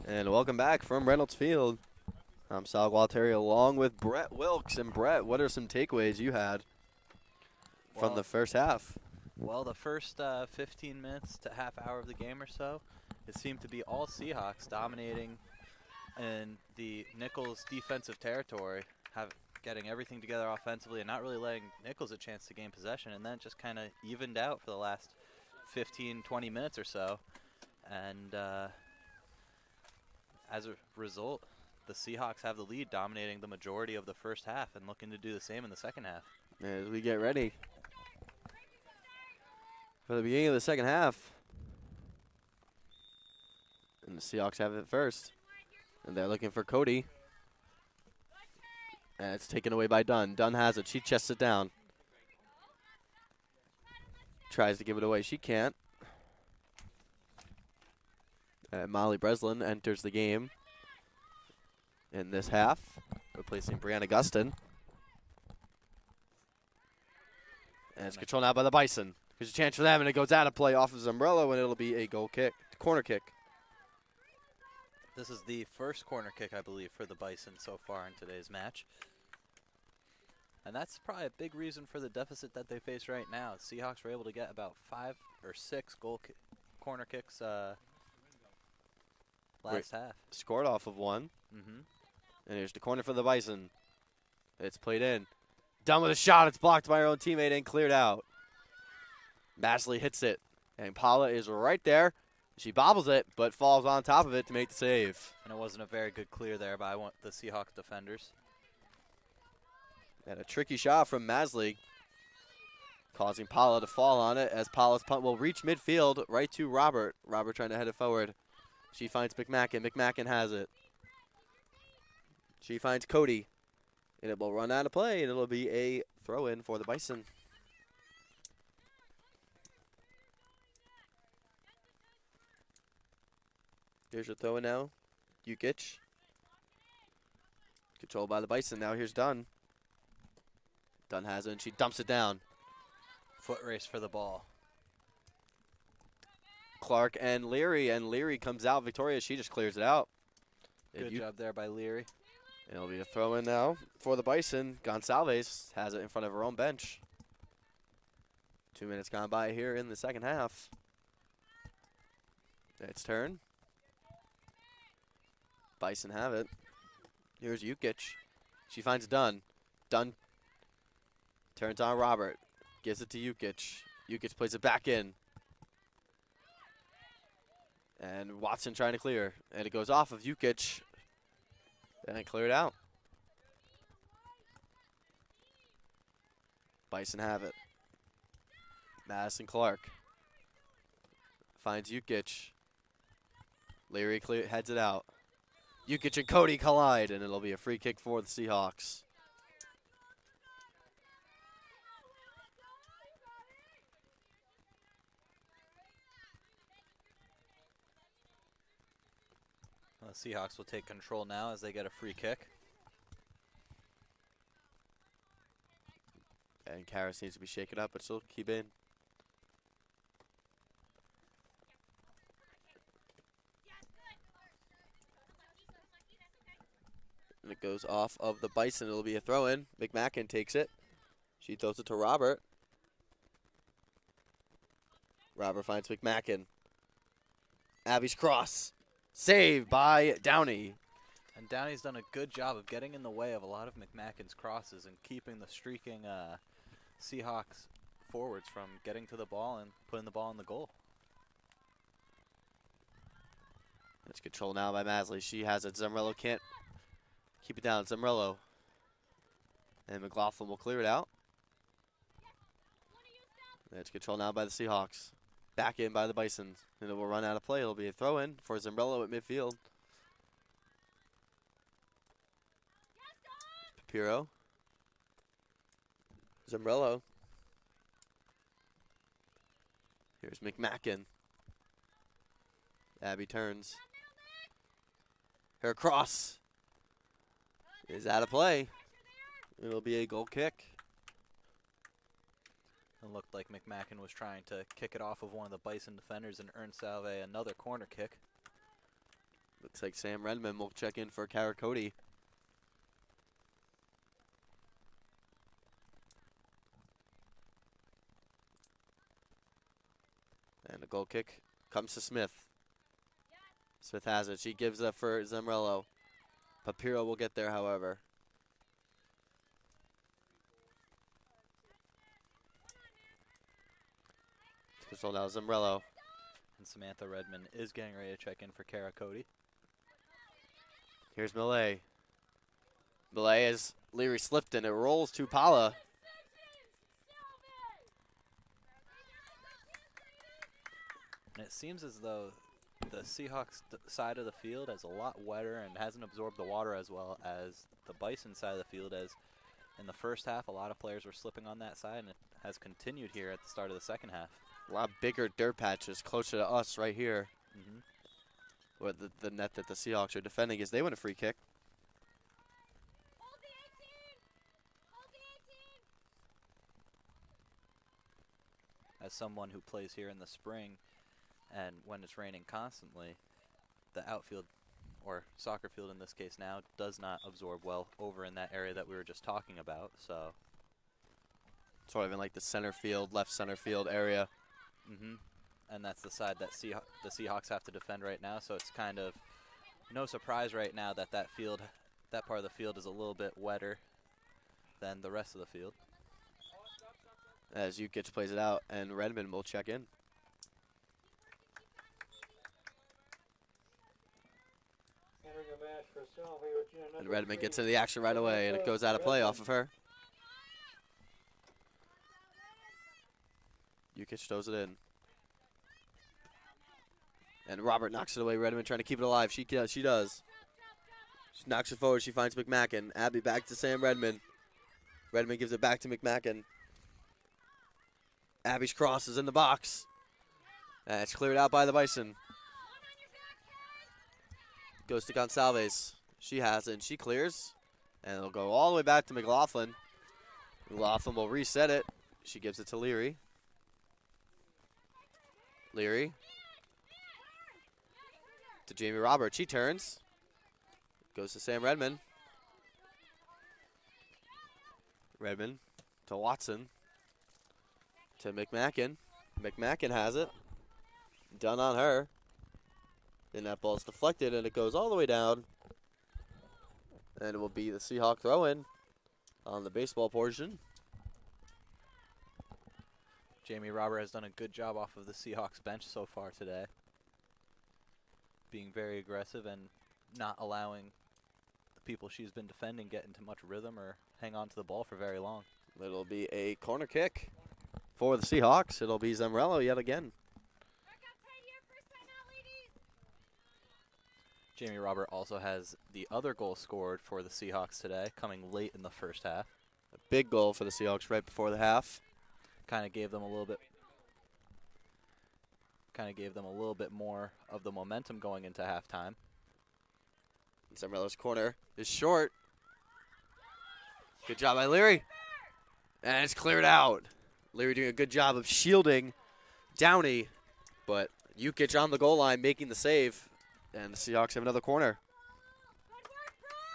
And welcome back from Reynolds Field. I'm Sal Gualteri along with Brett Wilkes. And Brett, what are some takeaways you had from the first half? Well, the first 15 minutes to half hour of the game or so, it seemed to be all Seahawks dominating in the Nichols defensive territory, getting everything together offensively and not really letting Nichols a chance to gain possession. And then it just kind of evened out for the last 15, 20 minutes or so. And as a result, the Seahawks have the lead, dominating the majority of the first half and looking to do the same in the second half. As we get ready for the beginning of the second half. And the Seahawks have it first. And they're looking for Cote. And it's taken away by Dunn. Dunn has it. She chests it down. Tries to give it away. She can't. Molly Breslin enters the game in this half, replacing Brianna Gustin. And it's controlled now by the Bison. There's a chance for them, and it goes out of play off of Szemreylo, and it'll be a corner kick. This is the first corner kick, I believe, for the Bison so far in today's match. And that's probably a big reason for the deficit that they face right now. The Seahawks were able to get about 5 or 6 corner kicks last half. Scored off of one. Mm-hmm. And here's the corner for the Bison. It's played in. Done with a shot. It's blocked by her own teammate and cleared out. Masley hits it. And Paula is right there. She bobbles it, but falls on top of it to make the save. And it wasn't a very good clear there by the Seahawks defenders. And a tricky shot from Masley, causing Paula to fall on it as Paula's punt will reach midfield right to Robert. Robert trying to head it forward. She finds McMacken. McMacken has it. She finds Cote. And it will run out of play, and it'll be a throw-in for the Bison. Here's your throw-in now. Jukic. Controlled by the Bison. Now here's Dunn. Dunn has it, and she dumps it down. Foot race for the ball. Clark and Leary comes out victorious. She just clears it out. Good job there by Leary. It'll be a throw-in now for the Bison. Gonsalves has it in front of her own bench. 2 minutes gone by here in the second half. It's turn. Bison have it. Here's Jukic. She finds Dunn. Dunn turns on Robert. Gives it to Jukic. Jukic plays it back in. And Watson trying to clear. And it goes off of Jukic. And cleared out. Bison have it. Madison Clark finds Jukic. Leary heads it out. Jukic and Cote collide, and it'll be a free kick for the Seahawks. The Seahawks will take control now as they get a free kick. And Carah needs to be shaken up, but she'll keep in. And it goes off of the Bison. It'll be a throw-in. McMacken takes it. She throws it to Robert. Robert finds McMacken. Abby's cross. Saved by Downey. And Downey's done a good job of getting in the way of a lot of McMacken's crosses and keeping the streaking Seahawks forwards from getting to the ball and putting the ball in the goal. It's controlled now by Masley. She has it. Szemreylo can't keep it down. Szemreylo. And McLaughlin will clear it out. It's controlled now by the Seahawks. Back in by the Bison. And it will run out of play. It'll be a throw-in for Szemreylo at midfield. Papiro. Szemreylo. Here's McMacken. Abby turns. Her cross is out of play. It'll be a goal kick. It looked like McMacken was trying to kick it off of one of the Bison defenders and earn Salve another corner kick. Looks like Sam Redmond will check in for Carah Cote. And a goal kick comes to Smith. Smith has it. She gives it for Szemreylo. Papiro will get there, however. So now Szemreylo. And Samantha Redmond is getting ready to check in for Carah Cote. Here's Millay. Millay as Leary slipped and it rolls to Paula. And it seems as though the Seahawks side of the field is a lot wetter and hasn't absorbed the water as well as the Bison side of the field, as in the first half a lot of players were slipping on that side, and it has continued here at the start of the second half. A lot bigger dirt patches closer to us right here. Where the net that the Seahawks are defending is they win a free kick. As someone who plays here in the spring, and when it's raining constantly, the outfield, or soccer field in this case now, does not absorb well over in that area that we were just talking about. So, sort of in like the center field, left center field area. And that's the side that the Seahawks have to defend right now. So it's kind of no surprise right now that that part of the field is a little bit wetter than the rest of the field. As Ukic plays it out, and Redmond will check in. Entering a match for Salve Regina And number Redmond 3. gets into the action right away, and it goes out of play off of her. Ukic throws it in. And Robert knocks it away. Redmond trying to keep it alive. She does. She knocks it forward. She finds McMacken. Abby back to Sam Redmond. Redmond gives it back to McMacken. Abby's cross is in the box. And it's cleared out by the Bison. Goes to Gonsalves. She has it, and she clears. And it'll go all the way back to McLaughlin. McLaughlin will reset it. She gives it to Leary. Leary. To Jamie Roberts. She turns. Goes to Sam Redmond. Redmond to Watson. To McMacken. McMacken has it. Done on her. Then that ball's deflected and it goes all the way down. And it will be the Seahawk throw-in on the baseball portion. Jamie Robert has done a good job off of the Seahawks bench so far today, being very aggressive and not allowing the people she's been defending get into much rhythm or hang on to the ball for very long. It'll be a corner kick for the Seahawks. It'll be Szemreylo yet again. Jamie Robert also has the other goal scored for the Seahawks today, coming late in the first half. A big goal for the Seahawks right before the half. Kind of gave them a little bit more of the momentum going into halftime. Szemreylo's corner is short. Good job by Leary. And it's cleared out. Leary doing a good job of shielding Downey, but Ukic on the goal line making the save, and the Seahawks have another corner.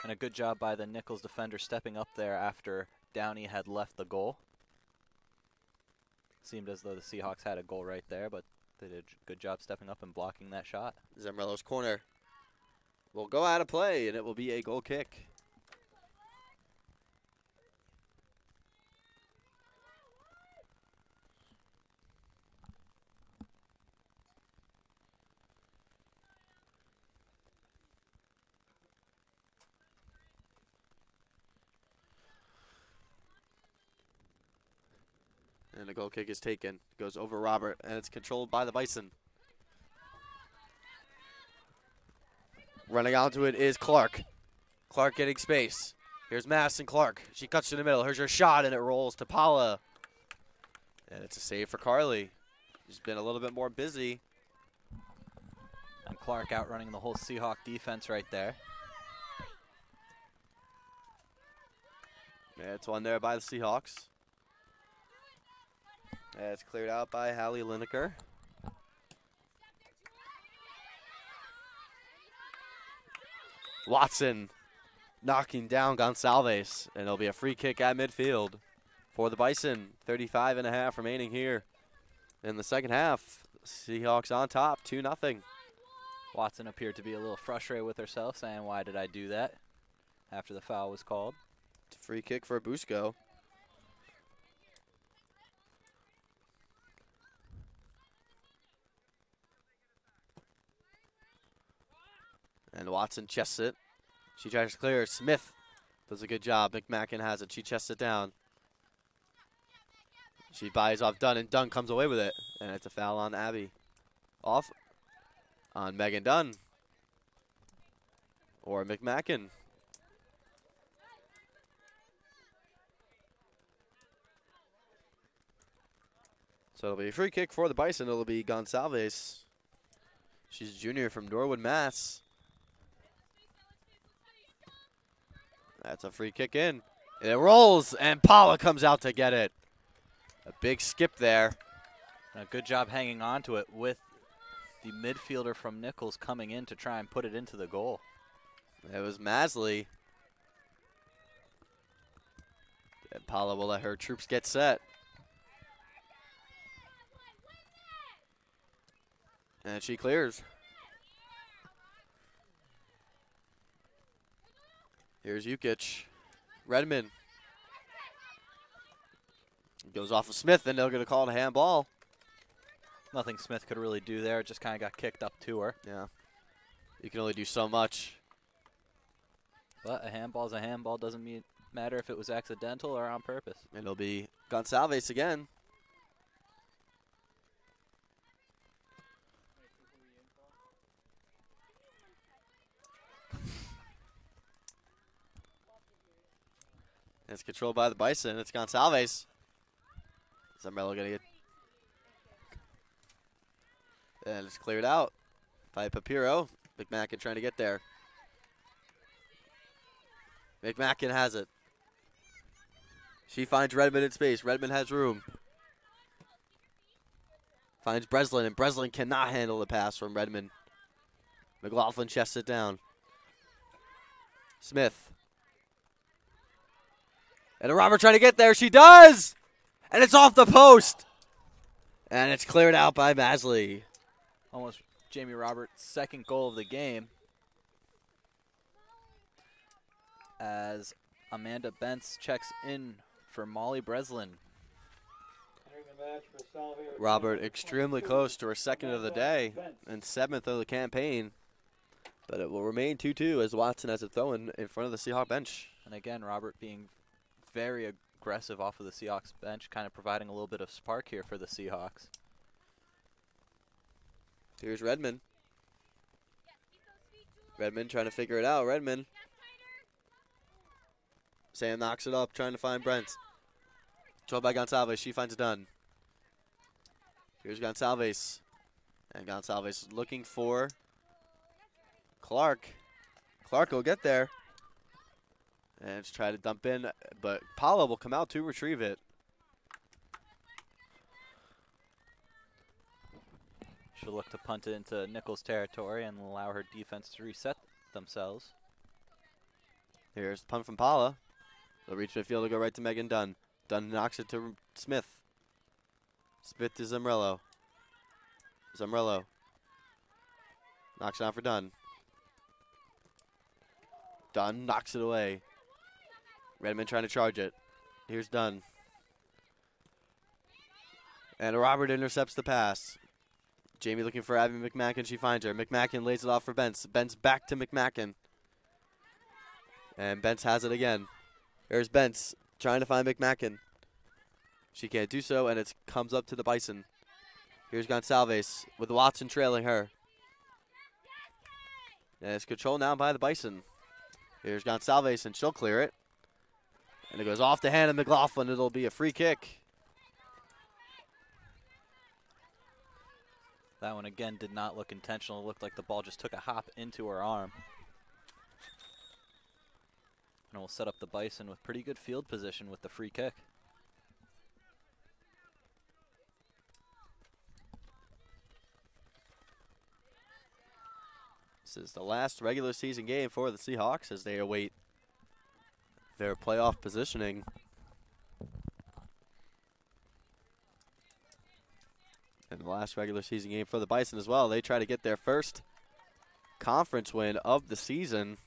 And a good job by the Nichols defender stepping up there after Downey had left the goal. Seemed as though the Seahawks had a goal right there, but they did a good job stepping up and blocking that shot. Szemreylo's corner will go out of play, and it will be a goal kick. And the goal kick is taken. Goes over Robert, and it's controlled by the Bison. Running onto it is Clark. Clark getting space. Here's Madison Clark. She cuts to the middle. Here's her shot, and it rolls to Paula. And it's a save for Carly. She's been a little bit more busy. And Clark outrunning the whole Seahawk defense right there. Yeah, it's one there by the Seahawks. And it's cleared out by Hallie Lineker. Watson knocking down Gonsalves, and it'll be a free kick at midfield for the Bison. 35.5 remaining here in the second half. Seahawks on top, 2-0. Watson appeared to be a little frustrated with herself, saying, "Why did I do that?" after the foul was called. It's a free kick for Busco. And Watson chests it. She tries to clear. Smith does a good job. McMacken has it. She chests it down. She buys off Dunn, and Dunn comes away with it. And it's a foul on Abby. Off on Megan Dunn. Or McMacken. So it'll be a free kick for the Bison. It'll be Gonsalves. She's a junior from Norwood, Mass. That's a free kick in. And it rolls, and Paula comes out to get it. A big skip there. And a good job hanging on to it with the midfielder from Nichols coming in to try and put it into the goal. It was Masley. And Paula will let her troops get set. And she clears. Here's Jukic. Redmond. Goes off of Smith, and they're going to call it a handball. Nothing Smith could really do there. It just kind of got kicked up to her. Yeah. You can only do so much. But a handball's a handball. Doesn't matter if it was accidental or on purpose. And it'll be Gonsalves again. It's controlled by the Bison. It's Gonsalves. Szemreylo gonna get. And it's cleared out by Papiro. McMacken trying to get there. McMacken has it. She finds Redmond in space. Redmond has room. Finds Breslin, and Breslin cannot handle the pass from Redmond. McLaughlin chests it down. Smith. And a Robert trying to get there. She does! And it's off the post. And it's cleared out by Masley. Almost Jamie Roberts' second goal of the game. As Amanda Bentz checks in for Molly Breslin. Robert extremely close to her second of the day and 7th of the campaign. But it will remain 2-2 as Watson has a throw in front of the Seahawk bench. And again, Robert being very aggressive off of the Seahawks bench, kind of providing a little bit of spark here for the Seahawks. Here's Redmond. Redmond trying to figure it out. Redmond. Sam knocks it up, trying to find Brent. Controlled by Gonsalves. She finds it done. Here's Gonsalves. And Gonsalves looking for Clark. Clark will get there. And just try to dump in, but Paula will come out to retrieve it. She'll look to punt it into Nichols' territory and allow her defense to reset themselves. Here's the punt from Paula. They'll reach midfield to go right to Megan Dunn. Dunn knocks it to Smith. Smith to Szemreylo. Szemreylo knocks it out for Dunn. Dunn knocks it away. Redmond trying to charge it. Here's Dunn. And Robert intercepts the pass. Jamie looking for Abby McMacken. She finds her. McMacken lays it off for Bentz. Bentz back to McMacken. And Bentz has it again. Here's Bentz trying to find McMacken. She can't do so, and it comes up to the Bison. Here's Gonsalves with Watson trailing her. And it's controlled now by the Bison. Here's Gonsalves, and she'll clear it. And it goes off the hand of McLaughlin. It'll be a free kick. That one, again, did not look intentional. It looked like the ball just took a hop into her arm. And we'll set up the Bison with pretty good field position with the free kick. This is the last regular season game for the Seahawks as they await their playoff positioning. And the last regular season game for the Bison as well. They try to get their first conference win of the season.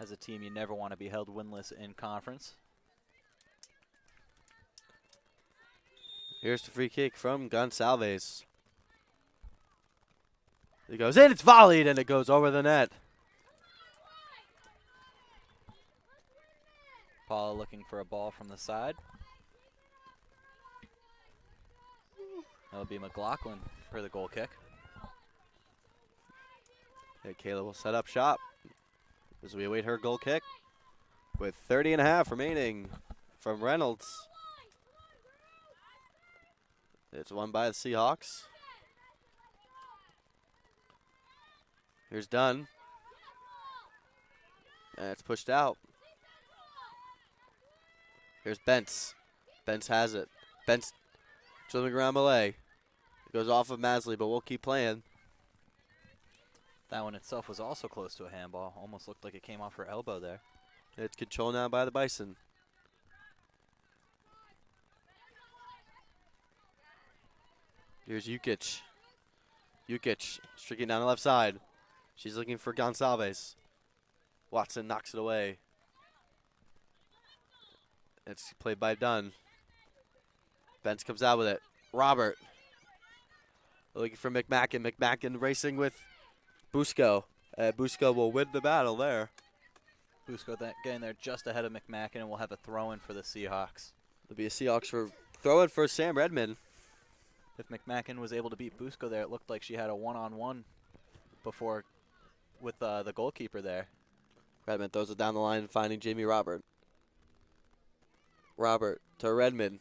As a team, you never want to be held winless in conference. Here's the free kick from Gonsalves. It goes in, it's volleyed, and it goes over the net. Paula looking for a ball from the side. That'll be McLaughlin for the goal kick. And Kayla will set up shop as we await her goal kick with 30 and a half remaining from Reynolds. It's won by the Seahawks. Here's Dunn. And it's pushed out. Here's Bentz. Bentz has it. Bentz dribbling around Malay. It goes off of Masley, but we'll keep playing. That one itself was also close to a handball. Almost looked like it came off her elbow there. It's controlled now by the Bison. Here's Jukic. Jukic streaking down the left side. She's looking for Gonsalves. Watson knocks it away. It's played by Dunn. Bentz comes out with it. Robert. Looking for McMacken. McMacken racing with Busco. Busco will win the battle there. Busco getting there just ahead of McMacken, and we'll have a throw-in for the Seahawks. There'll be a Seahawks for throw-in for Sam Redmond. If McMacken was able to beat Busco there, it looked like she had a one-on-one before with the goalkeeper there. Redmond throws it down the line, finding Jamie Robert. Robert to Redmond.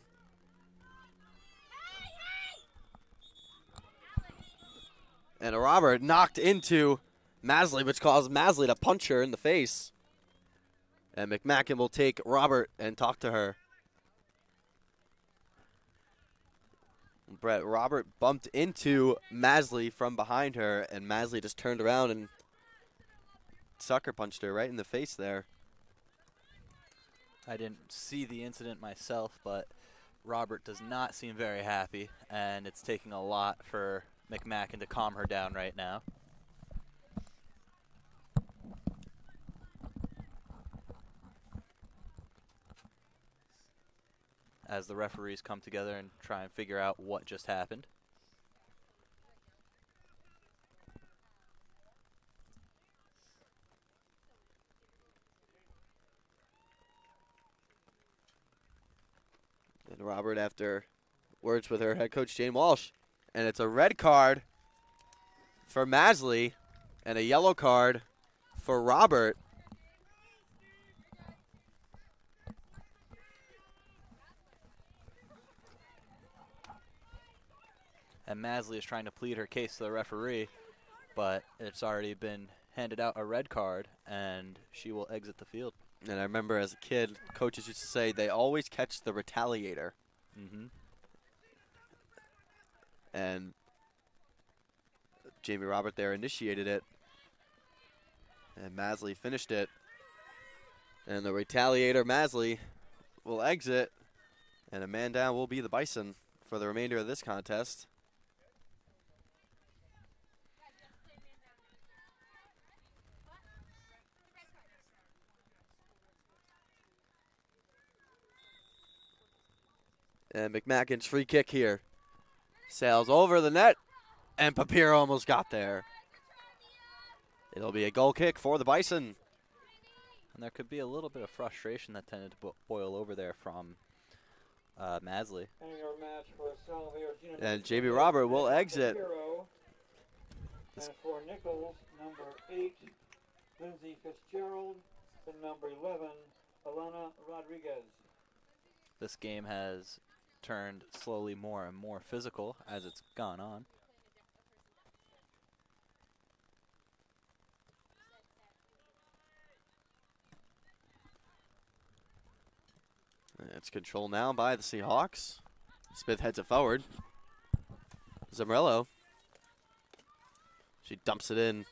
And Robert knocked into Masley, which caused Masley to punch her in the face. And McMacken will take Robert and talk to her. Brett, Robert bumped into Masley from behind her, and Masley just turned around and sucker punched her right in the face there. I didn't see the incident myself, but Robert does not seem very happy, and it's taking a lot for McMacken to calm her down right now. As the referees come together and try and figure out what just happened. And Robert, after words with her head coach, Jane Walsh. And it's a red card for Masley and a yellow card for Robert. And Masley is trying to plead her case to the referee, but it's already been handed out a red card, and she will exit the field. And I remember as a kid, coaches used to say they always catch the retaliator. Mm-hmm. And Jamie Robert there initiated it. And Masley finished it. And the retaliator, Masley, will exit. And a man down will be the Bison for the remainder of this contest. And McMacken's free kick here. Sails over the net, and Papier almost got there. It'll be a goal kick for the Bison. And there could be a little bit of frustration that tended to boil over there from Masley. And your match for Salve Regina And Jamie Robert will exit. And for Nichols, number 8, Lindsay Fitzgerald, and number 11, Alana Rodriguez. This game has turned slowly more and more physical as it's gone on. It's controlled now by the Seahawks. Smith heads it forward. Szemreylo. She dumps it in.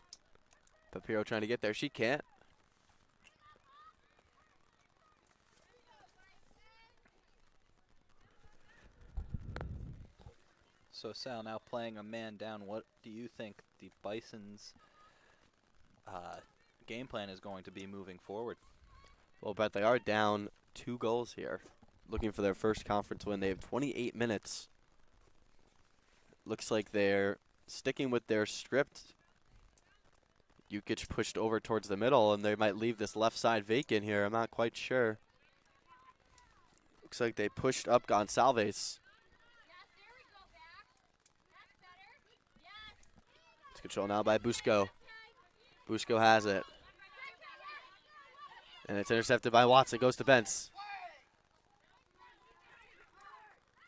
Papiro trying to get there. She can't. So Sal, now playing a man down, what do you think the Bison's game plan is going to be moving forward? Well, Brett, they are down 2 goals here. Looking for their first conference win. They have 28 minutes. Looks like they're sticking with their script. Jukic pushed over towards the middle, and they might leave this left side vacant here. I'm not quite sure. Looks like they pushed up Gonsalves. It's controlled now by Busco. Busco has it. And it's intercepted by Watson. Goes to Bentz.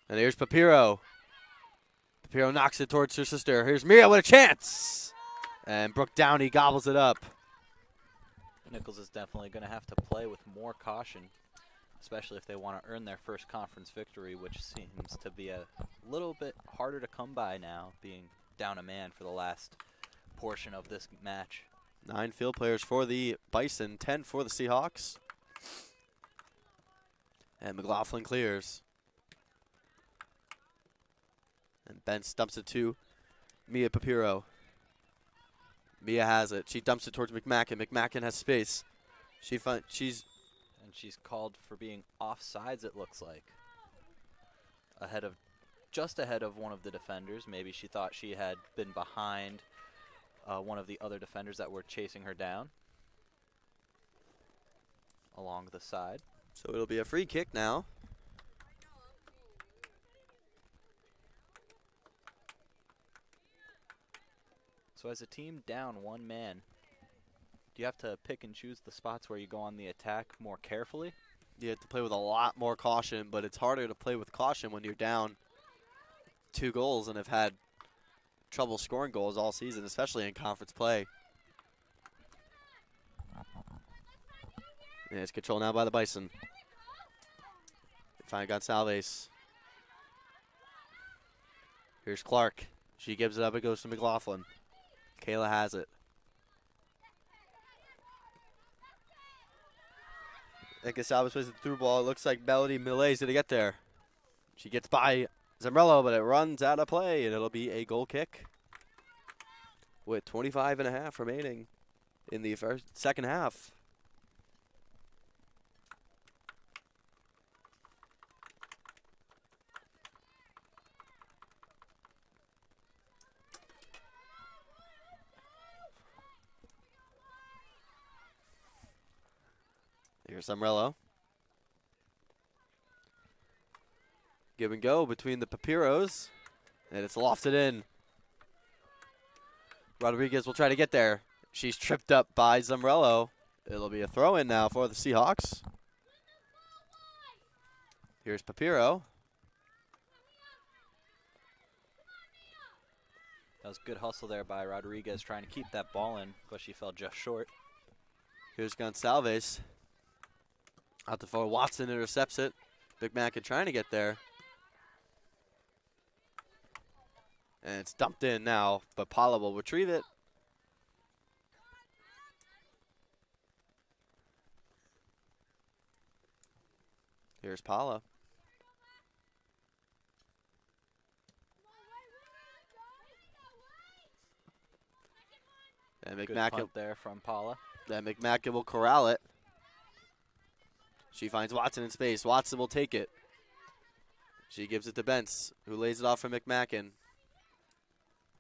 And here's Papiro. Papiro knocks it towards her sister. Here's Mia with a chance. And Brooke Downey gobbles it up. Nichols is definitely going to have to play with more caution, especially if they want to earn their first conference victory, which seems to be a little bit harder to come by now, being down a man for the last portion of this match. 9 field players for the Bison, 10 for the Seahawks. And McLaughlin clears. And Ben dumps it to Mia Papiro. Mia has it. She dumps it towards McMacken. McMacken has space. She's called for being offsides, it looks like. Just ahead of one of the defenders. Maybe she thought she had been behind one of the other defenders that were chasing her down along the side. So it'll be a free kick now. So as a team down 1 man, do you have to pick and choose the spots where you go on the attack more carefully? You have to play with a lot more caution, but it's harder to play with caution when you're down 2 goals and have had trouble scoring goals all season, especially in conference play. And it's controlled now by the Bison. They find Gonsalves. Here's Clark. She gives it up. It goes to McLaughlin. Kayla has it. And Gonsalves plays the through ball. It looks like Melody Millet's going to get there. She gets by Szemreylo, but it runs out of play, and it'll be a goal kick with 25.5 remaining in the second half. Here's Szemreylo. Give and go between the Papiros, and it's lofted in. Rodriguez will try to get there. She's tripped up by Szemreylo. It'll be a throw-in now for the Seahawks. Here's Papiro. That was good hustle there by Rodriguez trying to keep that ball in, but she fell just short. Here's Gonsalves. Out to forward. Watson intercepts it. Big Mackin trying to get there. And it's dumped in now, but Paula will retrieve it. Here's Paula. And Good McMacken punt there from Paula. Then McMacken will corral it. She finds Watson in space. Watson will take it. She gives it to Bentz, who lays it off for McMacken.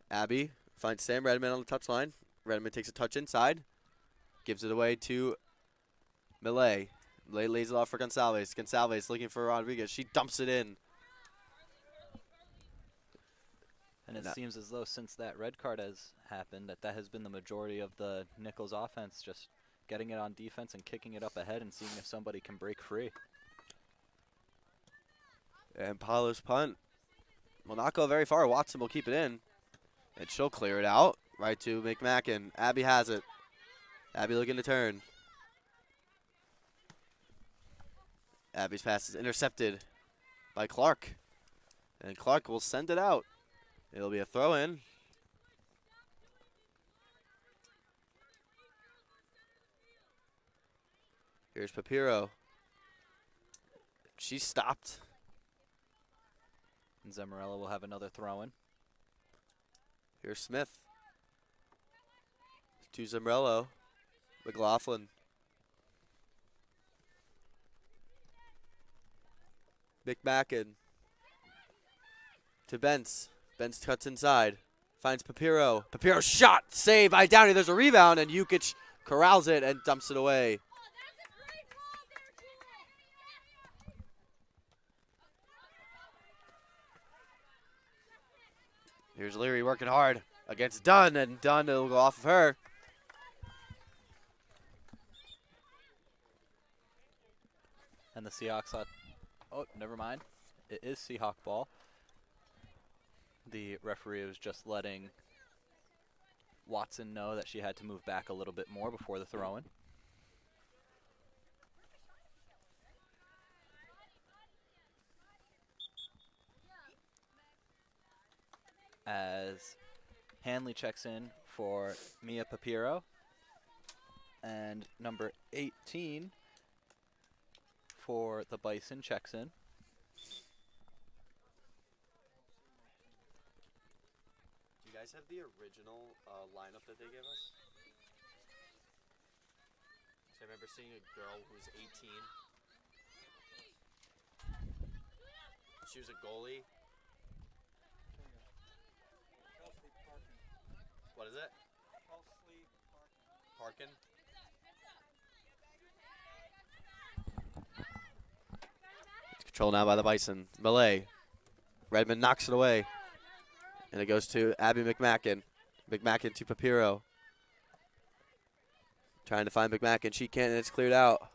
Abby finds Sam Redmond on the touchline. Redmond takes a touch inside. Gives it away to Millet. Millet lays it off for Gonsalves. Gonsalves looking for Rodriguez. She dumps it in. And it seems as though since that red card has happened, that has been the majority of the Nichols offense, just getting it on defense and kicking it up ahead and seeing if somebody can break free. And Paula's punt will not go very far. Watson will keep it in. And she'll clear it out right to McMacken. Abby has it. Abby looking to turn. Abby's pass is intercepted by Clark. And Clark will send it out. It'll be a throw-in. Here's Papiro. She stopped. And Szemreylo will have another throw-in. Here's Smith. To Szemreylo. McLaughlin. McMacken. To Bence. Bence cuts inside. Finds Papiro. Papiro shot. Save by Downey. There's a rebound, and Jukic corrals it and dumps it away. Here's Leary working hard against Dunn, and Dunn will go off of her. And the Seahawks thought, oh, never mind. It is Seahawk ball. The referee was just letting Watson know that she had to move back a little bit more before the throw-in. As Hanley checks in for Mia Papiro. And number 18 for the Bison checks in. Do you guys have the original lineup that they gave us? So I remember seeing a girl who was 18. She was a goalie. What is it? Parkin. It's controlled now by the Bison. Malay. Redmond knocks it away. And it goes to Abby McMacken. McMacken to Papiro. Trying to find McMacken. She can't, and it's cleared out.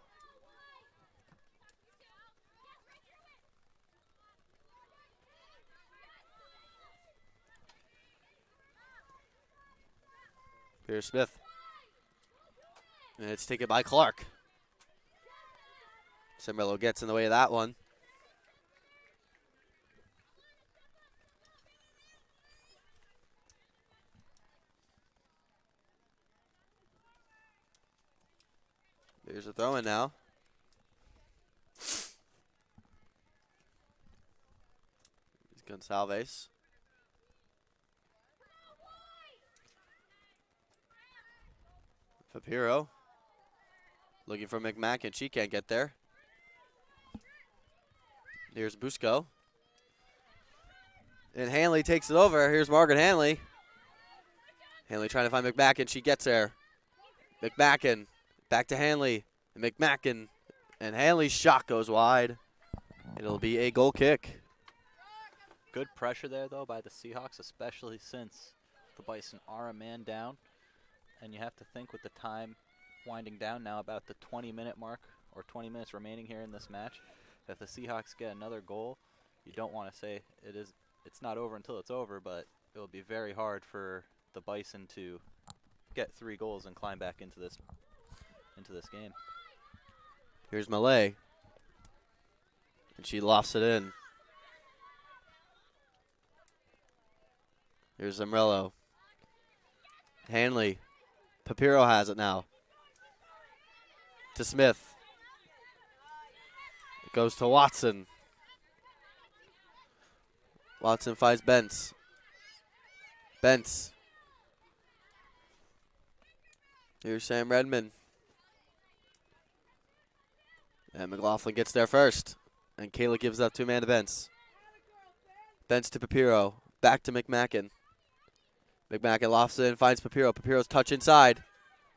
Here's Smith. And it's taken by Clark. Szemreylo gets in the way of that one. There's a throw-in now. He's Gonsalves. Papiro looking for McMacken. She can't get there. Here's Busco. And Hanley takes it over. Here's Margaret Hanley. Hanley trying to find McMacken. She gets there. McMacken back to Hanley. And McMacken. And Hanley's shot goes wide. It'll be a goal kick. Good pressure there, though, by the Seahawks, especially since the Bison are a man down. And you have to think with the time winding down now, about the 20-minute mark, or 20 minutes remaining here in this match. If the Seahawks get another goal, you don't want to say it's not over until it's over, but it will be very hard for the Bison to get 3 goals and climb back into this game. Here's Malay. And she lofts it in. Here's Szemreylo. Hanley. Papiro has it now. To Smith. It goes to Watson. Watson finds Bence. Bence. Here's Sam Redmond. And McLaughlin gets there first. And Kayla gives up 2-man to Bence. Bence to Papiro. Back to McMacken. McMacken lofts it and finds Papiro. Papiro's touch inside.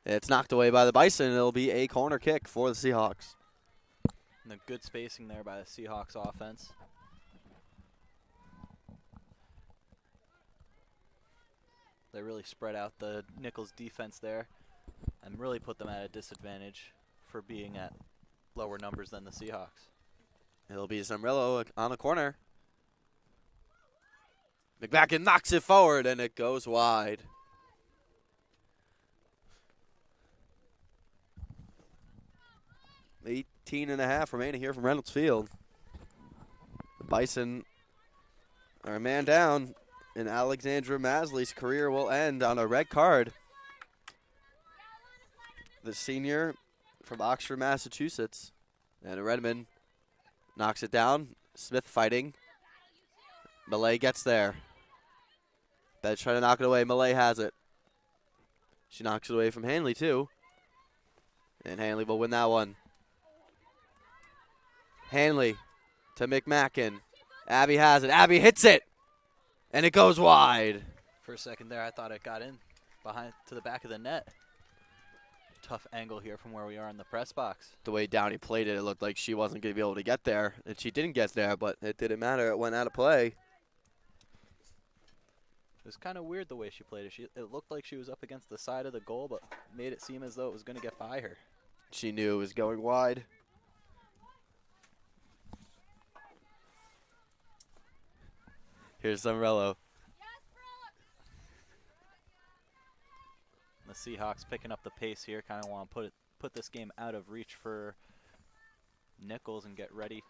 It's knocked away by the Bison. It'll be a corner kick for the Seahawks. And the good spacing there by the Seahawks offense. They really spread out the Nichols defense there and really put them at a disadvantage for being at lower numbers than the Seahawks. It'll be Szemreylo on the corner. McMacken knocks it forward, and it goes wide. $18.5 remaining here from Reynolds Field. The Bison are a man down, and Alexandra Masley's career will end on a red card. The senior from Oxford, Massachusetts. And Redmond knocks it down. Smith fighting. Millay gets there. Betts trying to knock it away. Millay has it. She knocks it away from Hanley, too. And Hanley will win that one. Hanley to McMackin. Abby has it. Abby hits it. And it goes wide. For a second there, I thought it got in behind to the back of the net. Tough angle here from where we are in the press box. The way Downey played it, it looked like she wasn't going to be able to get there. And she didn't get there, but it didn't matter. It went out of play. It was kind of weird the way she played it. It looked like she was up against the side of the goal, but made it seem as though it was going to get by her. She knew it was going wide. Here's Szemreylo. The Seahawks picking up the pace here. Kind of want to put this game out of reach for Nichols and get ready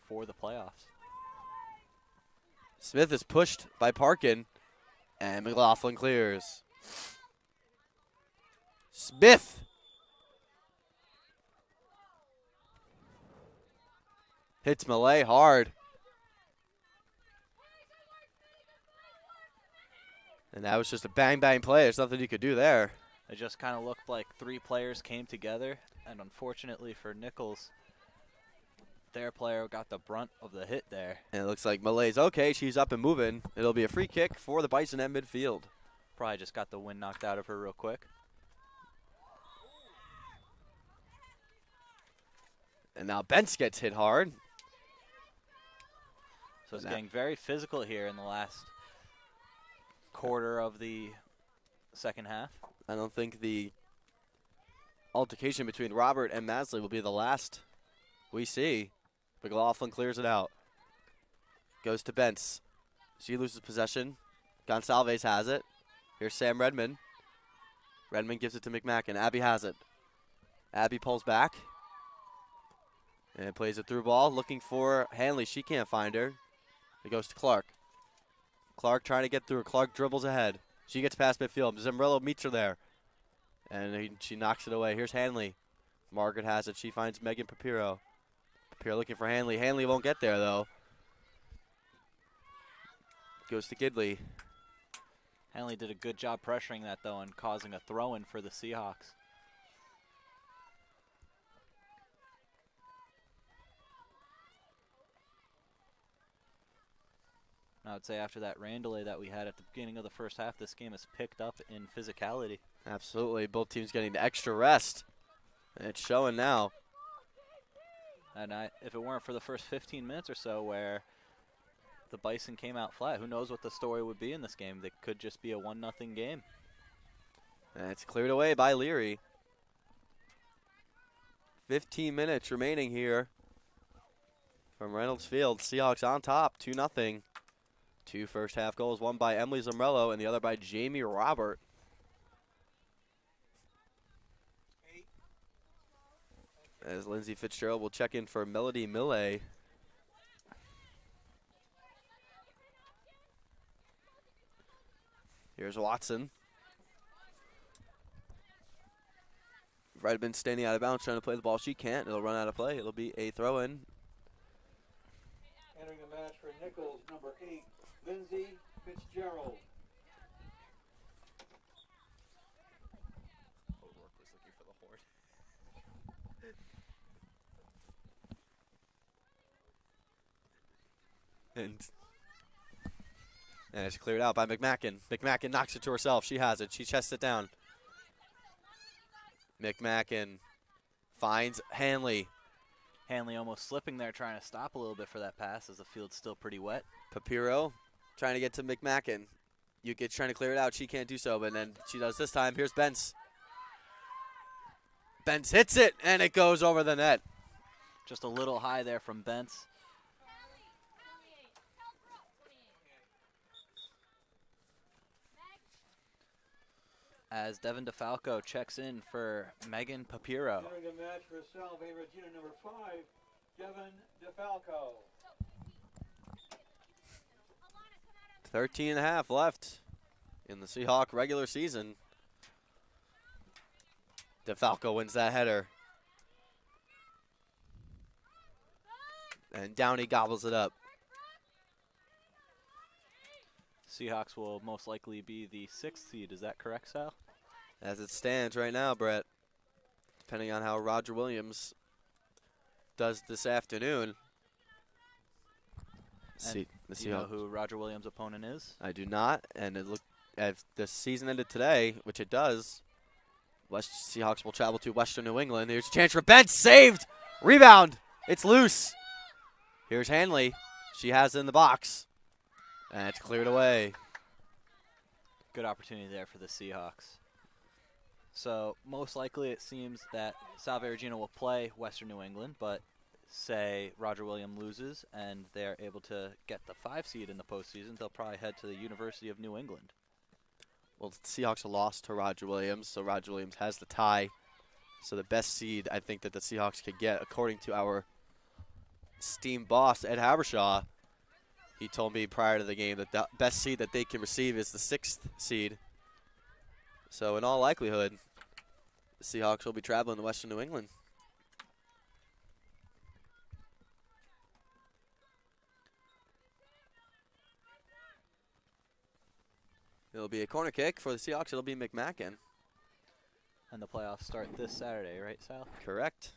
for the playoffs. Smith is pushed by Parkin, and McLaughlin clears. Smith. Hits Millay hard. And that was just a bang-bang play. There's nothing you could do there. It just kind of looked like three players came together, and unfortunately for Nichols, their player got the brunt of the hit there. And it looks like Millay's okay. She's up and moving. It'll be a free kick for the Bison at midfield. Probably just got the wind knocked out of her real quick. And now Bentz gets hit hard. So it's getting very physical here in the last quarter of the second half. I don't think the altercation between Robert and Masley will be the last we see. McLaughlin clears it out. Goes to Bentz. She loses possession. Gonsalves has it. Here's Sam Redmond. Redmond gives it to McMackin. Abby has it. Abby pulls back. And plays a through ball. Looking for Hanley. She can't find her. It goes to Clark. Clark trying to get through. Clark dribbles ahead. She gets past midfield. Szemreylo meets her there. And she knocks it away. Here's Hanley. Margaret has it. She finds Megan Papiro. Papiro looking for Hanley. Hanley won't get there, though. Goes to Gidley. Hanley did a good job pressuring that, though, and causing a throw-in for the Seahawks. I would say after that rain delay that we had at the beginning of the first half, this game has picked up in physicality. Absolutely. Both teams getting the extra rest. And it's showing now. And if it weren't for the first 15 minutes or so where the Bison came out flat, who knows what the story would be in this game. It could just be a 1-0 game. And it's cleared away by Leary. 15 minutes remaining here from Reynolds Field. Seahawks on top, 2-0. Two first half goals, one by Emily Szemreylo and the other by Jamie Robert. As Lindsay Fitzgerald will check in for Melody Millay. Here's Watson. Redmond standing out of bounds trying to play the ball. She can't. It'll run out of play. It'll be a throw-in. Entering the match for Nichols, number 8, Lindsay Fitzgerald. O'Rourke was looking for the horn. And it's cleared out by McMackin. McMackin knocks it to herself. She has it. She chests it down. McMackin finds Hanley. Hanley almost slipping there, trying to stop a little bit for that pass as the field's still pretty wet. Papiro trying to get to McMackin. Yukic trying to clear it out. She can't do so, but then she does this time. Here's Bentz. Bentz hits it, and it goes over the net. Just a little high there from Bentz. As Devin DeFalco checks in for Megan Papiro. Entering the match for Salve Regina, number 5, Devin DeFalco. 13.5 left in the Seahawk regular season. DeFalco wins that header. And Downey gobbles it up. Seahawks will most likely be the 6th seed. Is that correct, Sal? As it stands right now, Brett, depending on how Roger Williams does this afternoon. Do you know who Roger Williams' opponent is? I do not, and it if the season ended today, which it does, Seahawks will travel to Western New England. Here's a chance for Bentz, saved! Rebound! It's loose. Here's Hanley. She has it in the box. And it's cleared away. Good opportunity there for the Seahawks. So most likely it seems that Salve Regina will play Western New England, but say Roger Williams loses and they're able to get the 5 seed in the postseason, they'll probably head to the University of New England. Well, the Seahawks lost to Roger Williams, so Roger Williams has the tie. So the best seed I think that the Seahawks could get, according to our esteemed boss, Ed Habershaw, he told me prior to the game that the best seed that they can receive is the 6th seed. So in all likelihood, the Seahawks will be traveling to Western New England. It'll be a corner kick for the Seahawks. It'll be McMacken. And the playoffs start this Saturday, right, Sal? Correct.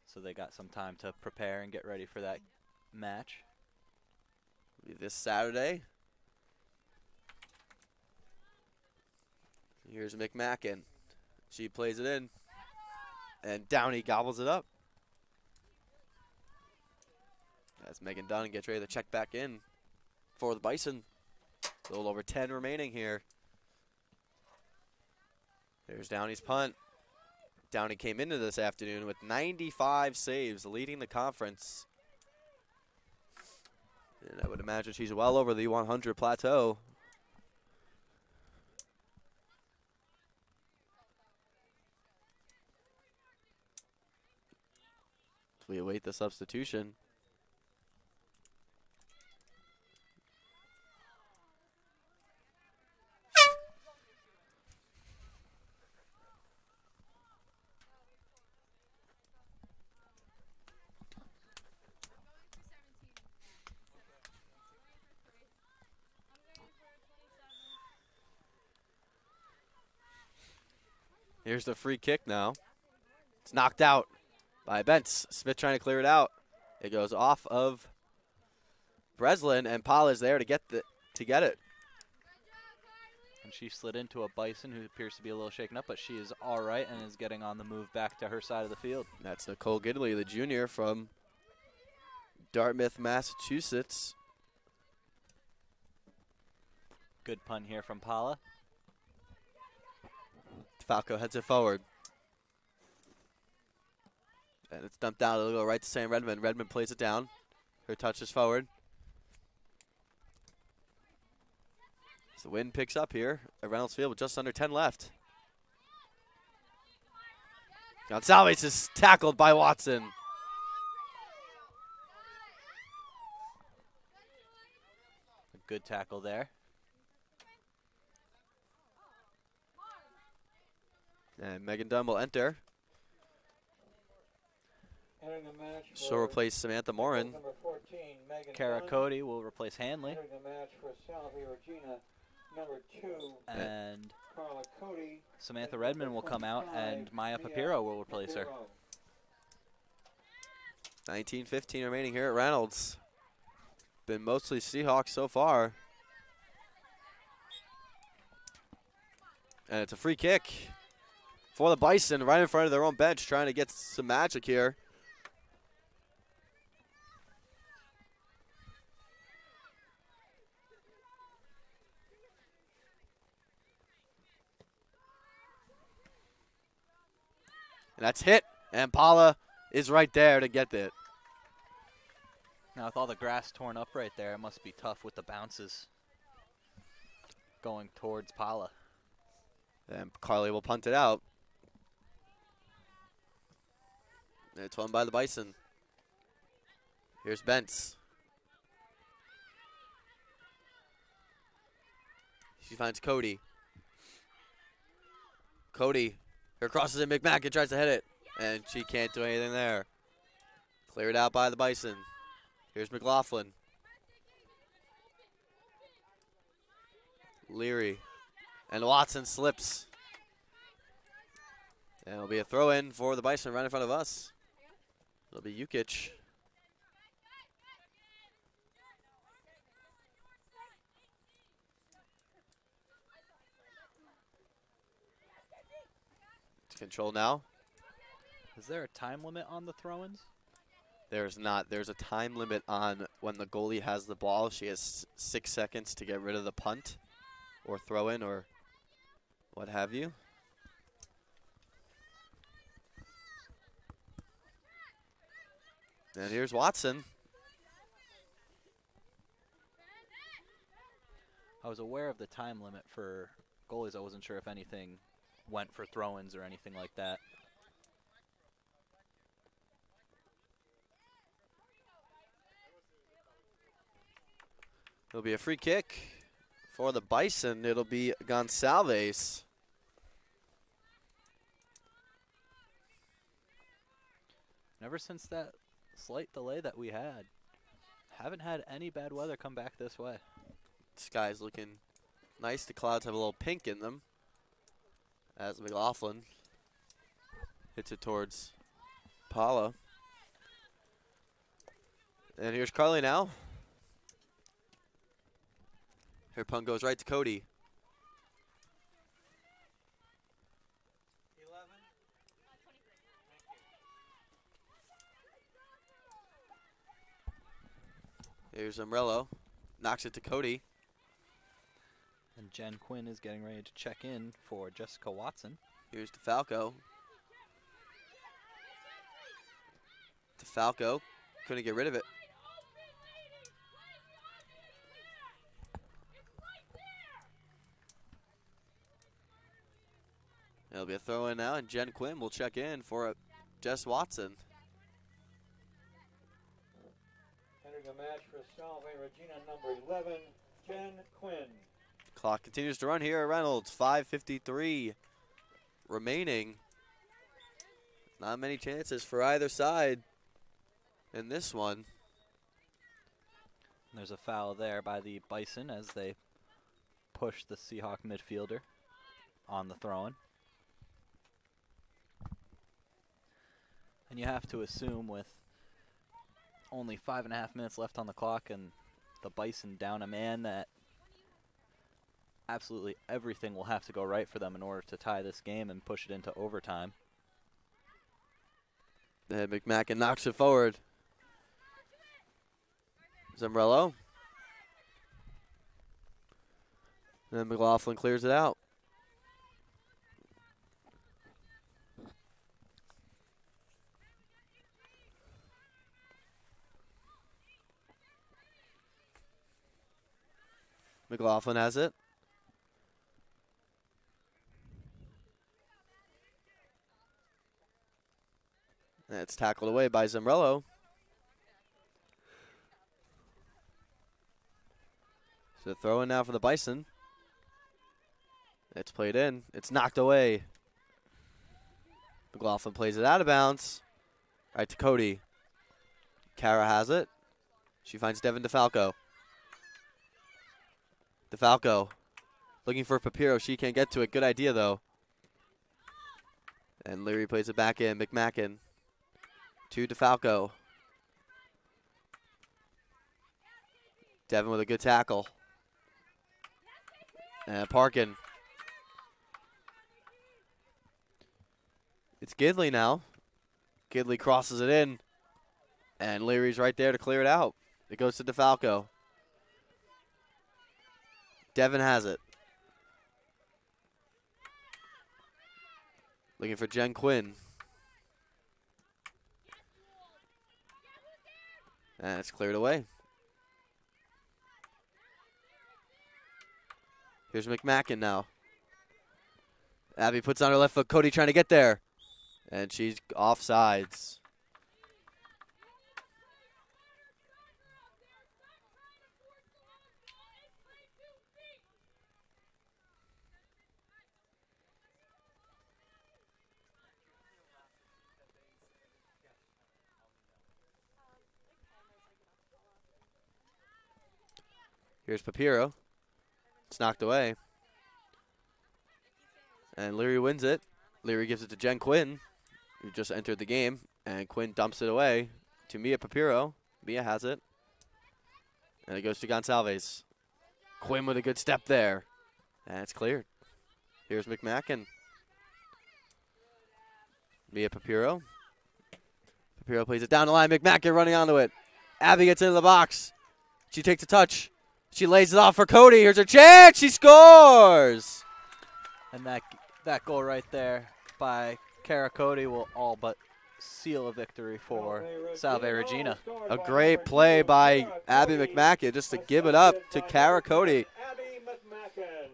So they got some time to prepare and get ready for that match. It'll be this Saturday. Here's McMacken. She plays it in. And Downey gobbles it up. As Megan Dunn gets ready to check back in for the Bison. A little over 10 remaining here. There's Downey's punt. Downey came into this afternoon with 95 saves, leading the conference. And I would imagine she's well over the 100 plateau. As we await the substitution. Here's the free kick now. It's knocked out by Bentz. Smith trying to clear it out. It goes off of Breslin, and Paula's there to get it. And she slid into a Bison who appears to be a little shaken up, but she is all right and is getting on the move back to her side of the field. That's Nicole Gidley, the junior from Dartmouth, Massachusetts. Good punt here from Paula. Falco heads it forward. And it's dumped out. It'll go right to Sam Redmond. Redmond plays it down. Her touch is forward. So the wind picks up here at Reynolds Field with just under 10 left. Gonzalez is tackled by Watson. A good tackle there. And Megan Dunn will enter. Entering the match. She'll replace Samantha Morin. Number 14, Megan Carah Dunn. Cote will replace Hanley. Entering the match for Salve Regina, number 2. And Carah Cote. Samantha Redmond will come out, and Maya Papiro will replace her. 19-15 remaining here at Reynolds. Been mostly Seahawks so far. And it's a free kick for the Bison right in front of their own bench, trying to get some magic here. And that's hit, and Paula is right there to get it. Now with all the grass torn up right there, it must be tough with the bounces going towards Paula. And Carly will punt it out. And it's won by the Bison. Here's Bentz. She finds Cody. Cody, her crosses in McMacken, tries to hit it. And she can't do anything there. Cleared out by the Bison. Here's McLaughlin. Leary. And Watson slips. And it'll be a throw in for the Bison right in front of us. It'll be Jukic. To control now. Is there a time limit on the throw-ins? There's not. There's a time limit on when the goalie has the ball. She has 6 seconds to get rid of the punt or throw in or what have you. And here's Watson. I was aware of the time limit for goalies. I wasn't sure if anything went for throw-ins or anything like that. It'll be a free kick for the Bison. It'll be Gonsalves. And ever since that slight delay that we had, haven't had any bad weather come back this way. Sky's looking nice. The clouds have a little pink in them as McLaughlin hits it towards Paula. And here's Carly now. Her punt goes right to Cody. 11. Here's Szemreylo. Knocks it to Cody. And Jen Quinn is getting ready to check in for Jessica Watson. Here's DeFalco. DeFalco couldn't get rid of it. It'll be a throw in now, and Jen Quinn will check in for Jess Watson. Entering the match for Salve Regina number 11, Jen Quinn. Clock continues to run here at Reynolds. 5:53 remaining. Not many chances for either side in this one. There's a foul there by the Bison as they push the Seahawk midfielder on the throw-in. And you have to assume with only 5.5 minutes left on the clock and the Bison down a man that absolutely everything will have to go right for them in order to tie this game and push it into overtime. And McMacken knocks it forward. Szemreylo. And McLaughlin clears it out. McLaughlin has it. And it's tackled away by Szemreylo. So throw in now for the Bison. It's played in. It's knocked away. McLaughlin plays it out of bounds. Right to Cody. Carah has it. She finds Devin DeFalco. DeFalco looking for Papiro. She can't get to it. Good idea, though. And Leary plays it back in. McMacken to DeFalco. Devin with a good tackle. And Parkin. It's Gidley now. Gidley crosses it in. And Leary's right there to clear it out. It goes to DeFalco. Devin has it. Looking for Jen Quinn. And it's cleared away. Here's McMacken now. Abby puts on her left foot. Cody trying to get there. And she's offsides. Here's Papiro. It's knocked away. And Leary wins it. Leary gives it to Jen Quinn, who just entered the game. And Quinn dumps it away to Mia Papiro. Mia has it. And it goes to Gonsalves. Quinn with a good step there. And it's cleared. Here's McMacken. Mia Papiro. Papiro plays it down the line. McMacken running onto it. Abby gets into the box. She takes a touch. She lays it off for Cote. Here's her chance. She scores. And that goal right there by Carah Cote will all but seal a victory for Salve Regina. A great play by Abby McMacken just to give it up to Carah Cote.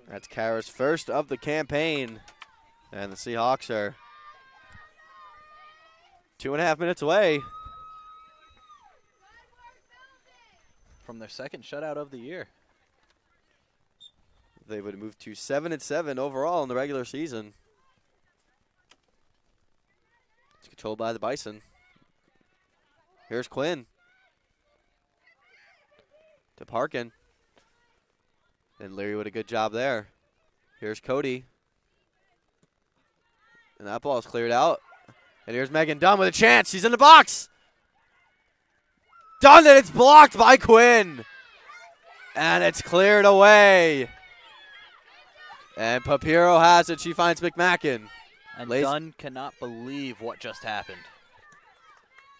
That's Carah's first of the campaign. And the Seahawks are 2.5 minutes away from their second shutout of the year. They would move to 7-7 overall in the regular season. It's controlled by the Bison. Here's Quinn. To Parkin. And Leary with a good job there. Here's Cote. And that ball's cleared out. And here's Megan Dunn with a chance. She's in the box. Dunn, and it's blocked by Quinn. And it's cleared away. And Papiro has it. She finds McMacken. And Dunn cannot believe what just happened.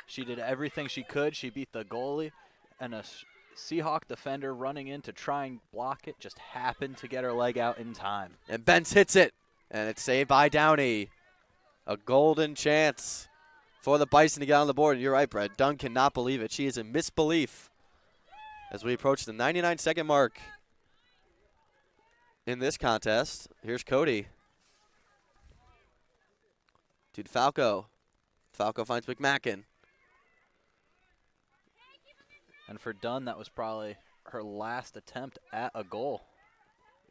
She did everything she could. She beat the goalie. And a Seahawk defender running in to try and block it just happened to get her leg out in time. And Bentz hits it. And it's saved by Downey. A golden chance for the Bison to get on the board. And you're right, Brett. Dunn cannot believe it. She is in misbelief as we approach the 99-second mark in this contest. Here's Cote. To Falco. Falco finds McMacken. And for Dunn, that was probably her last attempt at a goal.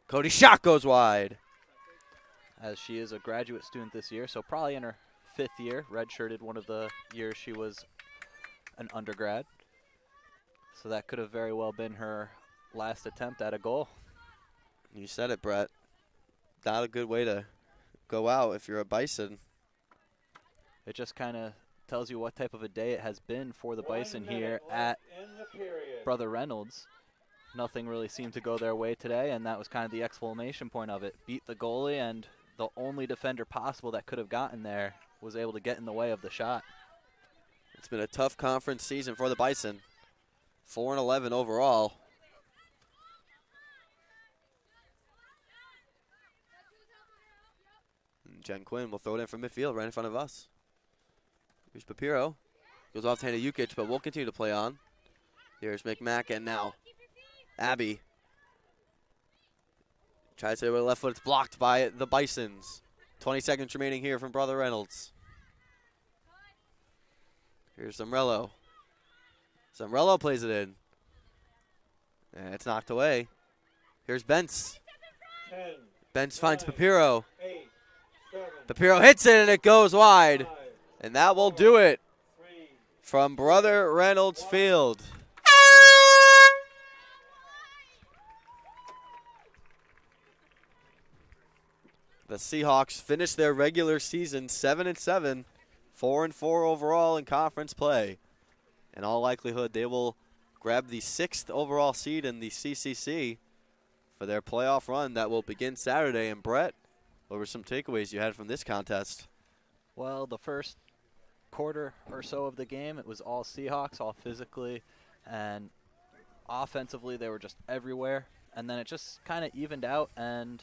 Cote's shot goes wide. As she is a graduate student this year, so probably in her 5th year. Redshirted one of the years she was an undergrad. So that could have very well been her last attempt at a goal. You said it, Brett. Not a good way to go out if you're a Bison. It just kind of tells you what type of a day it has been for the Bison here at Brother Reynolds. Nothing really seemed to go their way today, and that was kind of the exclamation point of it. Beat the goalie, and the only defender possible that could have gotten there was able to get in the way of the shot. It's been a tough conference season for the Bison. 4-11 overall. And Jen Quinn will throw it in from midfield right in front of us. Here's Papiro. Goes off the hand of Jukic, but we'll continue to play on. Here's McMacken now. Abby. Tries to hit with the left foot. It's blocked by the Bisons. 20 seconds remaining here from Brother Reynolds. Here's Szemreylo. Szemreylo plays it in. And it's knocked away. Here's Bentz. Bentz finds Papiro. Papiro hits it and it goes wide. And that will do it from Brother Reynolds Field. The Seahawks finish their regular season 7-7, 4-4 overall in conference play. In all likelihood, they will grab the 6th overall seed in the CCC for their playoff run that will begin Saturday. And Brett, what were some takeaways you had from this contest? Well, the first quarter or so of the game, it was all Seahawks, all physically, and offensively they were just everywhere. And then it just kind of evened out, and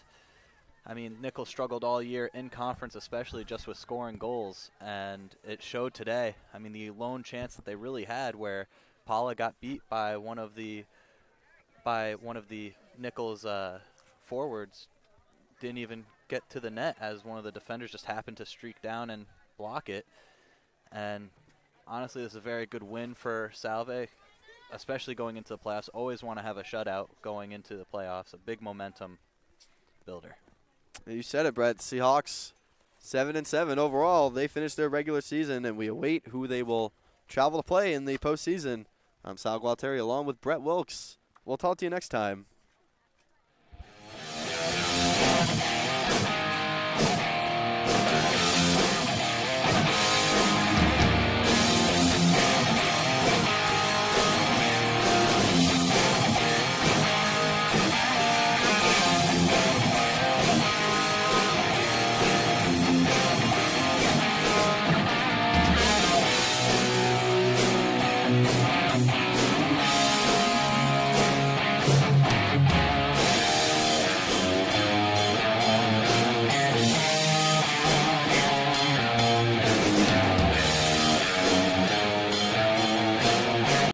I mean, Nichols struggled all year in conference, especially just with scoring goals, and it showed today. I mean, the lone chance that they really had, where Paula got beat by one of the Nichols forwards, didn't even get to the net, as one of the defenders just happened to streak down and block it. And honestly, this is a very good win for Salve, especially going into the playoffs. Always want to have a shutout going into the playoffs, a big momentum builder. You said it, Brett. Seahawks 7-7 overall. They finished their regular season, and we await who they will travel to play in the postseason. I'm Sal Gualteri along with Brett Wilkes. We'll talk to you next time.